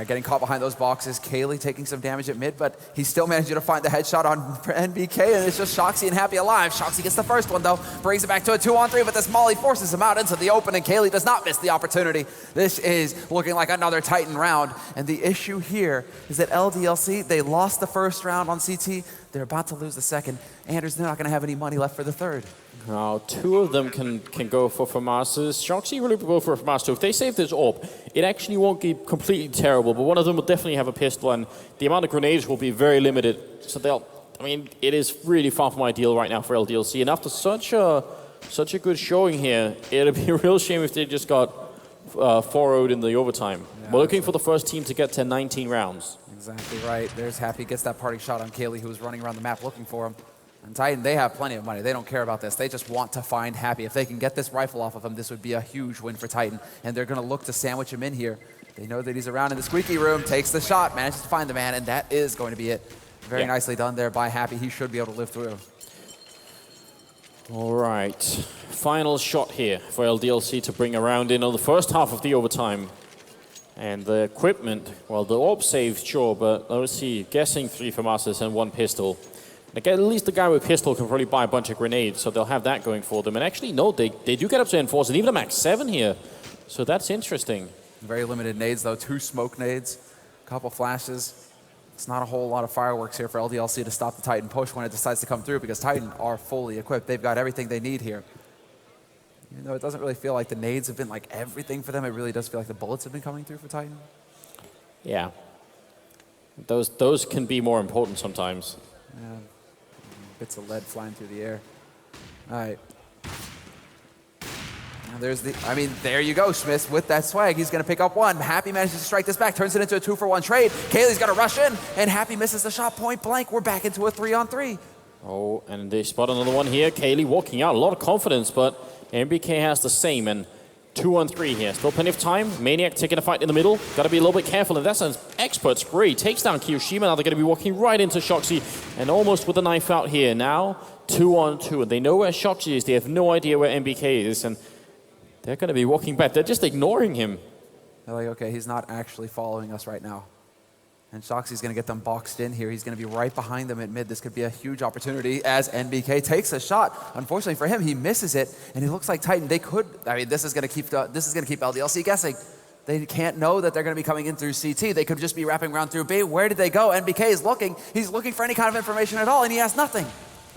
Getting caught behind those boxes. Kaylee taking some damage at mid, but he's still managing to find the headshot on NBK, and it's just Shoxy and Happy alive. Shoxy gets the first one, though. Brings it back to a 2-on-3, but this Molly forces him out into the open, and Kaylee does not miss the opportunity. This is looking like another Titan round, and the issue here is that LDLC, they lost the first round on CT. They're about to lose the second. Anders, they're not going to have any money left for the third. Now, 2 of them can go for FAMASas. Shoxy really will go for a FAMAS too. If they save this AWP, it actually won't be completely terrible, but one of them will definitely have a pistol, and the amount of grenades will be very limited. So it is really far from ideal right now for LDLC, and after such a good showing here, it'd be a real shame if they just got 4-0'd in the overtime. Yeah, we're looking for the first team to get to 19 rounds. Exactly right. There's Happy, gets that parting shot on Kaylee, who was running around the map looking for him. And Titan, they have plenty of money. They don't care about this. They just want to find Happy. If they can get this rifle off of him, this would be a huge win for Titan. And they're going to look to sandwich him in here. They know that he's around in the squeaky room, takes the shot, manages to find the man, and that is going to be it. Very nicely done there by Happy. He should be able to live through. All right. Final shot here for LDLC to bring around in on the first half of the overtime. And the equipment, well, the AWP saved, sure, but let's see. Guessing 3 FAMASas and 1 pistol. At least the guy with pistol can probably buy a bunch of grenades, so they'll have that going for them. And actually, no, they do get up to Enforce, and even a max 7 here. So that's interesting. Very limited nades, though. 2 smoke nades, a couple flashes. It's not a whole lot of fireworks here for LDLC to stop the Titan push when it decides to come through, because Titan are fully equipped. They've got everything they need here. Even though it doesn't really feel like the nades have been like everything for them, it really does feel like the bullets have been coming through for Titan. Yeah. Those can be more important sometimes. Yeah. Bits of lead flying through the air. All right. Now there you go, Smith with that swag. He's going to pick up 1. Happy manages to strike this back, turns it into a 2-for-1 trade. Kaylee's going to rush in, and Happy misses the shot point blank. We're back into a 3-on-3. Oh, and they spot another one here. Kaylee walking out, a lot of confidence, but MBK has the same, and 2-on-3 here. Still plenty of time. Maniac taking a fight in the middle. Got to be a little bit careful, and that's an expert spray. Takes down Kiyoshima. Now they're going to be walking right into Shoxy, and almost with a knife out here. Now 2-on-2, and they know where Shoxy is. They have no idea where MBK is, and they're going to be walking back. They're just ignoring him. They're like, okay, he's not actually following us right now. And Shoxy's going to get them boxed in here. He's going to be right behind them at mid. This could be a huge opportunity as NBK takes a shot. Unfortunately for him, he misses it, and it looks like Titan, they could, this is going to keep LDLC guessing. They can't know that they're going to be coming in through CT. They could just be wrapping around through B. Where did they go? NBK is looking. He's looking for any kind of information at all, and he has nothing.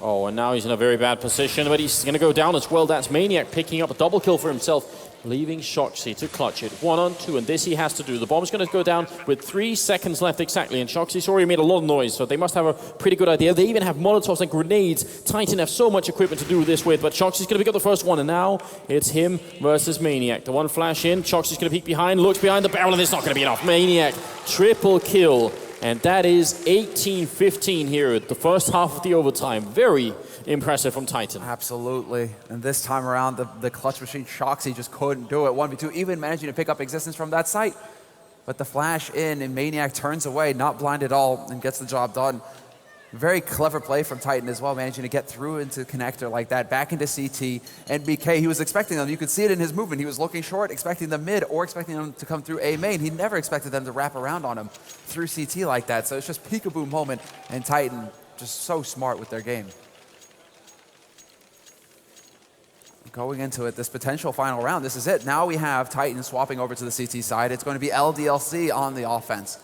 Oh, and now he's in a very bad position, but he's going to go down as well. That's Maniac picking up a double kill for himself, leaving Shoxy to clutch it. 1-on-2, and this he has to do. The bomb's going to go down with 3 seconds left exactly, and Shoxy's already made a lot of noise, so they must have a pretty good idea. They even have Molotovs and grenades. Titan have so much equipment to do this with, but Shoxy's going to pick up the first one, and now it's him versus Maniac. The one flash in, Shoxy's going to peek behind, looks behind the barrel, and it's not going to be enough. Maniac, triple kill. And that is 18-15 here at the first half of the overtime. Very impressive from Titan. Absolutely. And this time around, the clutch machine Shoxy just couldn't do it. 1v2, even managing to pick up existence from that site. But the flash in, and Maniac turns away, not blind at all, and gets the job done. Very clever play from Titan as well, managing to get through into connector like that, back into CT. And BK, he was expecting them. You could see it in his movement. He was looking short, expecting them mid, or expecting them to come through A main. He never expected them to wrap around on him through CT like that. So it's just peekaboo moment, and Titan just so smart with their game. Going into it, this potential final round, this is it. Now we have Titan swapping over to the CT side. It's going to be LDLC on the offense.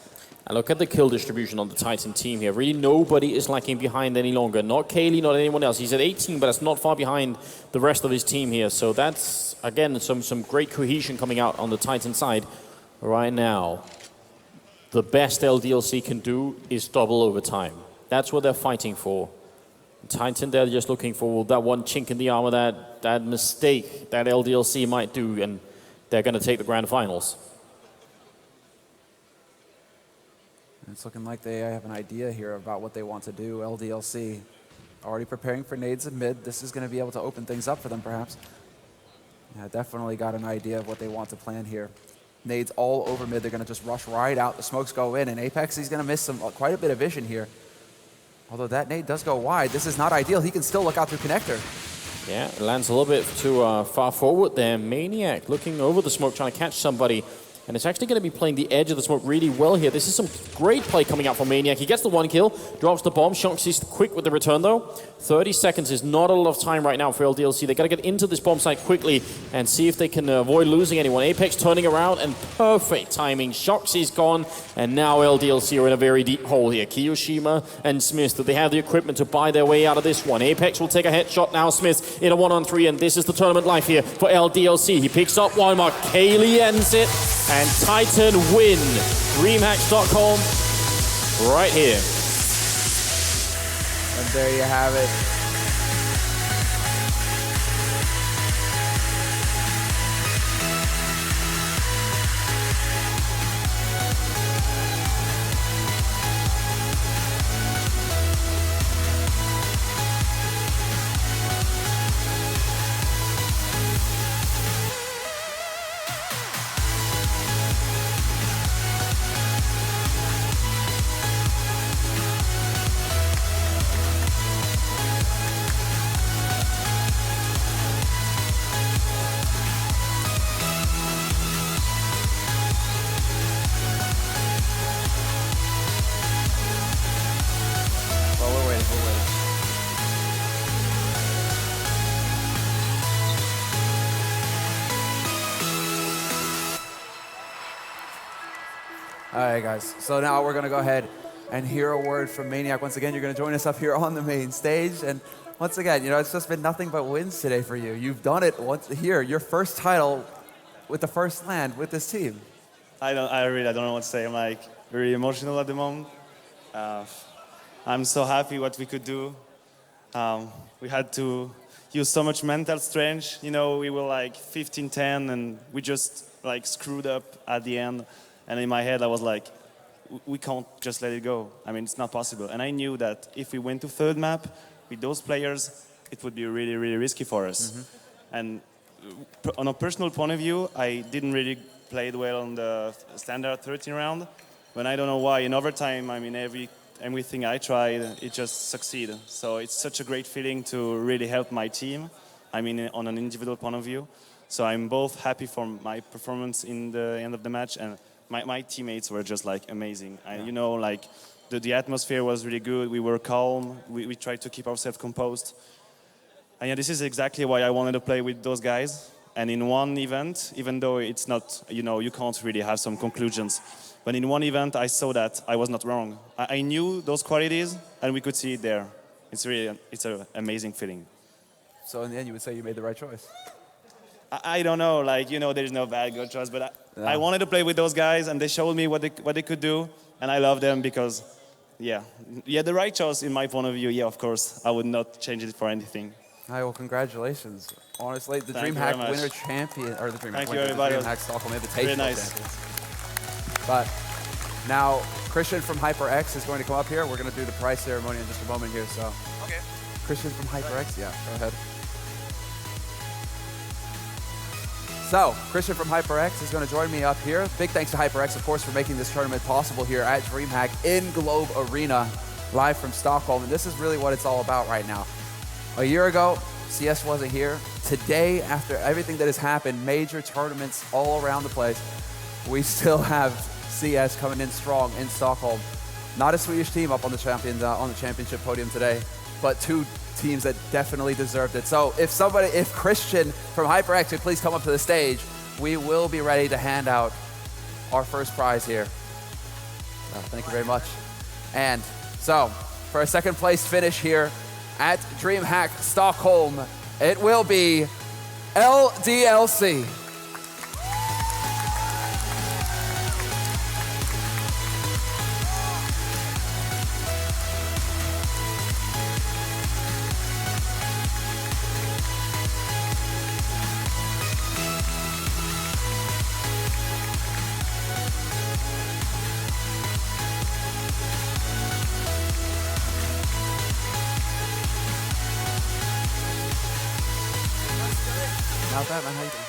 And look at the kill distribution on the Titan team here. Really, nobody is lacking behind any longer. Not Kaylee, not anyone else. He's at 18, but that's not far behind the rest of his team here. So that's, again, some great cohesion coming out on the Titan side right now. The best LDLC can do is double overtime. That's what they're fighting for. Titan, they're just looking for that one chink in the armor, that mistake that LDLC might do, and they're going to take the grand finals. It's looking like they have an idea here about what they want to do. LDLC already preparing for nades in mid. This is going to be able to open things up for them, perhaps. Yeah, definitely got an idea of what they want to plan here. Nades all over mid. They're going to just rush right out. The smokes go in, and Apex, he's going to miss quite a bit of vision here. Although that nade does go wide, this is not ideal. He can still look out through connector. Yeah, it lands a little bit too far forward there. Maniac looking over the smoke, trying to catch somebody. And it's actually going to be playing the edge of the smoke really well here. This is some great play coming out from Maniac. He gets the one kill, drops the bomb. Shoxy's quick with the return, though. 30 seconds is not a lot of time right now for LDLC. They got to get into this bomb site quickly and see if they can avoid losing anyone. Apex turning around, and perfect timing. Shoxy's gone, and now LDLC are in a very deep hole here. Kiyoshima and Smith, that they have the equipment to buy their way out of this one. Apex will take a headshot now. Smith in a 1-on-3, and this is the tournament life here for LDLC. He picks up one mark. Kaylee ends it. And Titan win. DreamHack Stockholm right here. And there you have it. All right, guys. So now we're going to go ahead and hear a word from Maniac. Once again, you're going to join us up here on the main stage. And once again, you know, it's just been nothing but wins today for you. You've done it once here, your first title with the first land with this team. I really don't know what to say. I'm like very emotional at the moment. I'm so happy what we could do. We had to use so much mental strength. You know, we were like 15-10 and we just like screwed up at the end. And in my head, I was like, we can't just let it go. I mean, it's not possible. And I knew that if we went to third map with those players, it would be really, really risky for us. Mm-hmm. And on a personal point of view, I didn't really play well on the standard 13 round. But I don't know why. In overtime, I mean, everything I tried, it just succeeded. So it's such a great feeling to really help my team. I mean, on an individual point of view. So I'm both happy for my performance in the end of the match, and my teammates were just like amazing. Yeah. You know, like the atmosphere was really good. We were calm. We tried to keep ourselves composed. And yeah, this is exactly why I wanted to play with those guys. And in one event, even though it's not, you know, you can't really have some conclusions. But in one event, I saw that I was not wrong. I knew those qualities, and we could see it there. It's really, it's an amazing feeling. So in the end, you would say you made the right choice? I don't know, like, you know, there's no bad, good choice, but I wanted to play with those guys, and they showed me what they could do, and I love them because, yeah, the right choice in my point of view, yeah, of course, I would not change it for anything. All right, well, congratulations. Honestly, the DreamHack winner champion, or the DreamHack Stockholm Invitational champions. But Now, Christian from HyperX is going to come up here. We're going to do the prize ceremony in just a moment here. So, Okay. Christian from HyperX, yeah, go ahead. So, Christian from HyperX is going to join me up here. Big thanks to HyperX, of course, for making this tournament possible here at DreamHack in Globe Arena, live from Stockholm. And this is really what it's all about right now. A year ago, CS wasn't here. Today, after everything that has happened, major tournaments all around the place, we still have CS coming in strong in Stockholm. Not a Swedish team up on the championship podium today, but two teams that definitely deserved it. So if Christian from HyperX would please come up to the stage, we will be ready to hand out our first prize here. Thank you very much. And so for a second place finish here at DreamHack Stockholm, it will be LDLC. Not bad, man. How you doing?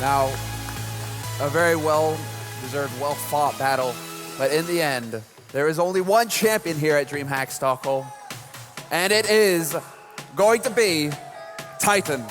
Now, a very well-deserved, well-fought battle, but in the end, there is only one champion here at DreamHack Stockholm, and it is going to be Titan.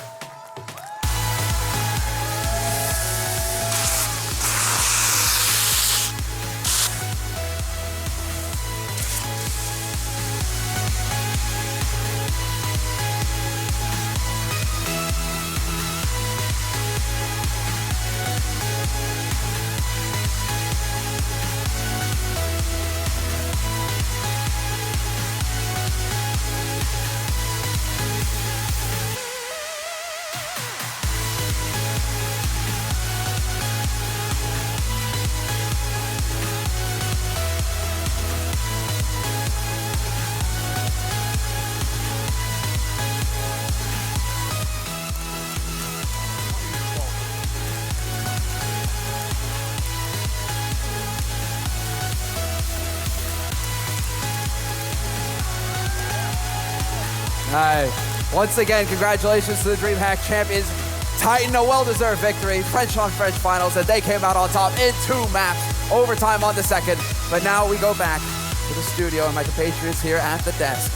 Hi. Once again, congratulations to the DreamHack champions. Titan, a well-deserved victory. French on French finals, and they came out on top in 2 maps. Overtime on the second. But now we go back to the studio, and my compatriots here at the desk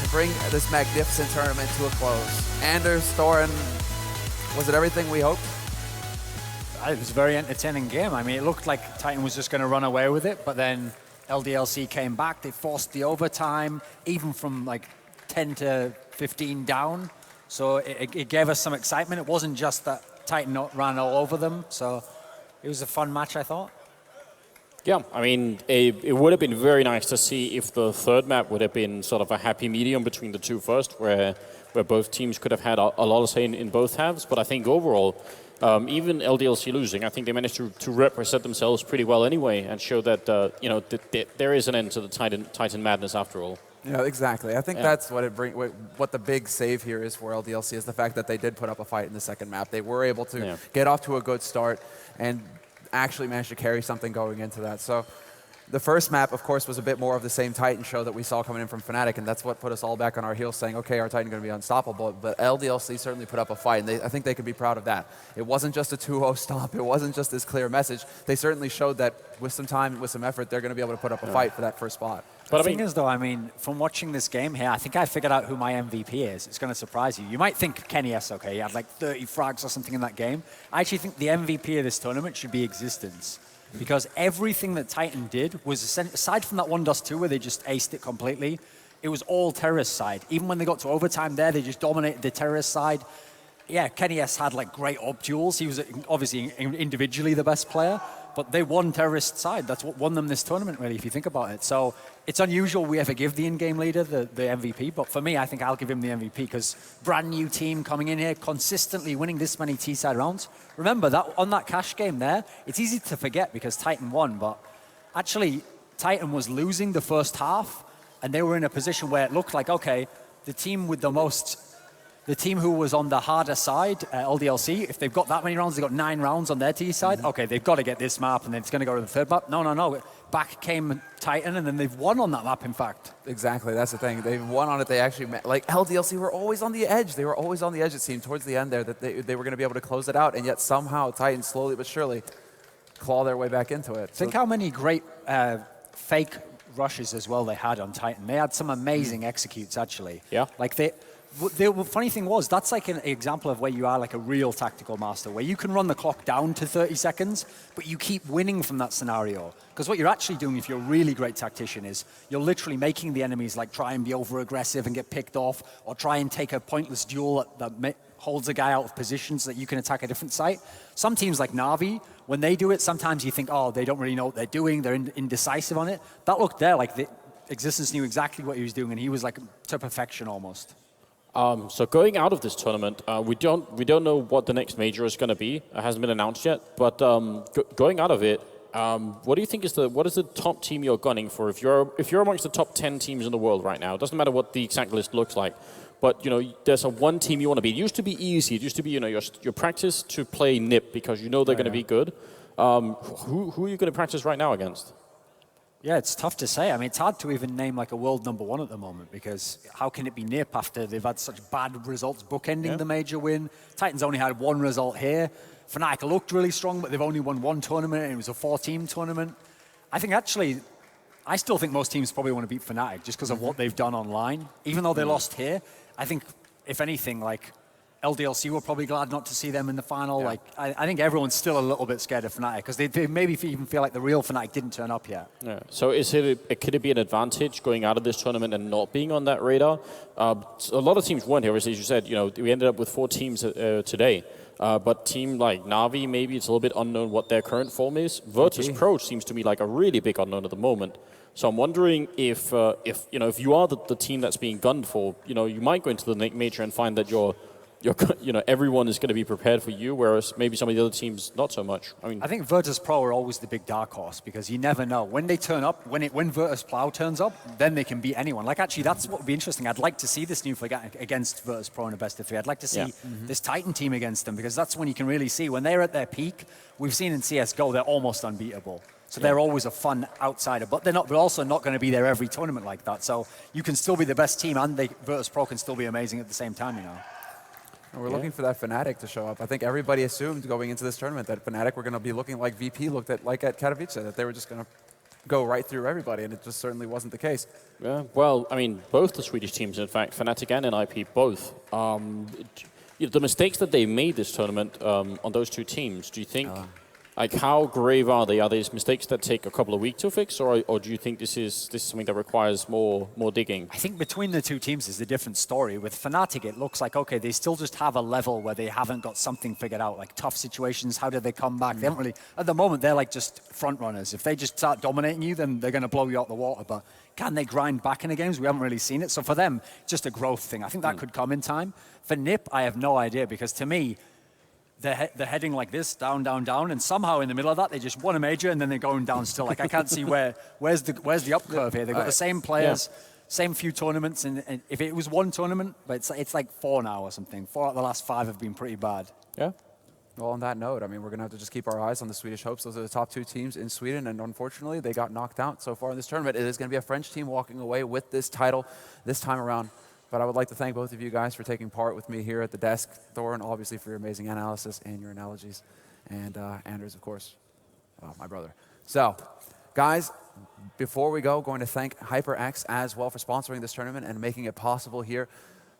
to bring this magnificent tournament to a close. Anders, Thorin, was it everything we hoped? It was a very entertaining game. I mean, it looked like Titan was just going to run away with it, but then LDLC came back. They forced the overtime, even from like 10 to 15 down. So it gave us some excitement. It wasn't just that Titan ran all over them. So it was a fun match, I thought. Yeah, I mean, it would have been very nice to see if the third map would have been sort of a happy medium between the two first, where both teams could have had a lot of say in both halves. But I think overall, even LDLC losing, I think they managed to represent themselves pretty well anyway and show that there is an end to the Titan madness after all. Yeah, exactly. I think that's what the big save here is for LDLC is the fact that they did put up a fight in the second map. They were able to get off to a good start and actually managed to carry something going into that. So the first map, of course, was a bit more of the same Titan show that we saw coming in from Fnatic, and that's what put us all back on our heels saying, okay, our Titan going to be unstoppable. But LDLC certainly put up a fight, and I think they could be proud of that. It wasn't just a 2-0 stomp. It wasn't just this clear message. They certainly showed that with some time, with some effort, they're going to be able to put up a fight for that first spot. But the thing is, though, I mean, from watching this game here, I think I figured out who my MVP is. It's going to surprise you. You might think Kenny S, okay, he had like 30 frags or something in that game. I actually think the MVP of this tournament should be Existence. Because everything that Titan did was, aside from that 1-2 where they just aced it completely, it was all terrorist side. Even when they got to overtime there, they just dominated the terrorist side. Yeah, Kenny S had like great op duels. He was obviously individually the best player. but they won terrorist side. That's what won them this tournament, really, if you think about it. So it's unusual we ever give the in-game leader the MVP, but for me, I think I'll give him the MVP because brand new team coming in here, consistently winning this many T-side rounds. Remember, that on that cash game there, it's easy to forget because Titan won, but actually, Titan was losing the first half, and they were in a position where it looked like, okay, the team who was on the harder side, LDLC, if they've got that many rounds, they've got 9 rounds on their T side, okay, they've got to get this map, and then it's going to go to the third map. No. Back came Titan, and then they've won on that map, in fact. Exactly, that's the thing. They've won on it. They actually, like LDLC were always on the edge. They were always on the edge, it seemed, towards the end there, that they were going to be able to close it out, and yet somehow Titan slowly but surely claw their way back into it. Think how many great fake rushes as well they had on Titan. They had some amazing executes, actually. Yeah. Like the funny thing was, that's like an example of where you are like a real tactical master, where you can run the clock down to 30 seconds, but you keep winning from that scenario. Because what you're actually doing, if you're a really great tactician, is you're literally making the enemies like try and be over-aggressive and get picked off, or try and take a pointless duel that holds a guy out of position so that you can attack a different site. Some teams like Na'Vi, when they do it, sometimes you think, oh, they don't really know what they're doing, they're indecisive on it. That looked there like the Existence knew exactly what he was doing, and he was like to perfection almost. So going out of this tournament, we don't know what the next major is going to be. It hasn't been announced yet. But going out of it, what do you think is the top team you're gunning for? If you're amongst the top 10 teams in the world right now, it doesn't matter what the exact list looks like. But there's one team you want to be. It used to be easy. It used to be your practice to play NiP because you know they're going to be good. Who are you going to practice right now against? Yeah, it's tough to say. I mean, it's hard to even name like a world #1 at the moment because how can it be NiP after they've had such bad results bookending the major win? Titans only had 1 result here. Fnatic looked really strong, but they've only won 1 tournament, and it was a 4-team tournament. I think actually, I still think most teams probably want to beat Fnatic just because of what they've done online. Even though they lost here, I think, if anything, like LDLC were probably glad not to see them in the final. Yeah. Like, I think everyone's still a little bit scared of Fnatic because they maybe even feel like the real Fnatic didn't turn up yet. Yeah. So could it be an advantage going out of this tournament and not being on that radar? A lot of teams weren't here, as you said. We ended up with 4 teams today. But team like Na'Vi, maybe it's a little bit unknown what their current form is. Virtus Pro seems to me like a really big unknown at the moment. So I'm wondering if you are the team that's being gunned for, you might go into the major and find that everyone is going to be prepared for you, whereas maybe some of the other teams not so much. I think Virtus Pro are always the big dark horse because you never know when they turn up. When Virtus Plow turns up, then they can beat anyone. Like actually, that's what would be interesting. I'd like to see this new flag against Virtus Pro in a best of 3. I'd like to see this Titan team against them because that's when you can really see when they're at their peak. We've seen in CSGO they're almost unbeatable. So they're always a fun outsider, but they're also not going to be there every tournament like that. So you can still be the best team, and Virtus Pro can still be amazing at the same time. And we're looking for that Fnatic to show up. I think everybody assumed going into this tournament that Fnatic were going to be looking like VP looked at like at Katowice, that they were just going to go right through everybody, and it just certainly wasn't the case. Yeah, well, I mean, both the Swedish teams, in fact, Fnatic and NIP, both. The mistakes that they made this tournament on those 2 teams, do you think, like how grave are they? Are these mistakes that take a couple of weeks to fix, or do you think this is something that requires more digging? I think between the 2 teams is a different story. With Fnatic, it looks like, okay, they still just have a level where they haven't got something figured out, like tough situations, how do they come back? They haven't really, at the moment, they're like just front runners. If they just start dominating you, then they're going to blow you out the water. But can they grind back in the games? We haven't really seen it. So for them, just a growth thing. I think that could come in time. For NiP, I have no idea, because to me, they're heading like this, down, down, down, and somehow in the middle of that, they just won a major, and then they're going down still. Like, I can't see where's the up curve here. They've got the same players, same few tournaments, and if it was 1 tournament, but it's like 4 now or something. 4 out of the last 5 have been pretty bad. Yeah. Well, on that note, I mean, we're going to have to just keep our eyes on the Swedish Hopes. Those are the top 2 teams in Sweden, and unfortunately, they got knocked out so far in this tournament. It is going to be a French team walking away with this title this time around. But I would like to thank both of you guys for taking part with me here at the desk. Thorin, obviously, for your amazing analysis and your analogies. And Anders, of course, my brother. So, guys, before we go, going to thank HyperX as well for sponsoring this tournament and making it possible here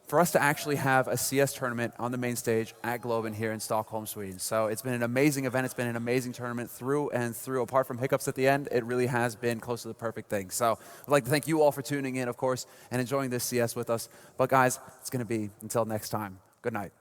for us to actually have a CS tournament on the main stage at Globen here in Stockholm, Sweden. So it's been an amazing event. It's been an amazing tournament through and through. Apart from hiccups at the end, it really has been close to the perfect thing. So I'd like to thank you all for tuning in, of course, and enjoying this CS with us. But guys, it's going to be until next time. Good night.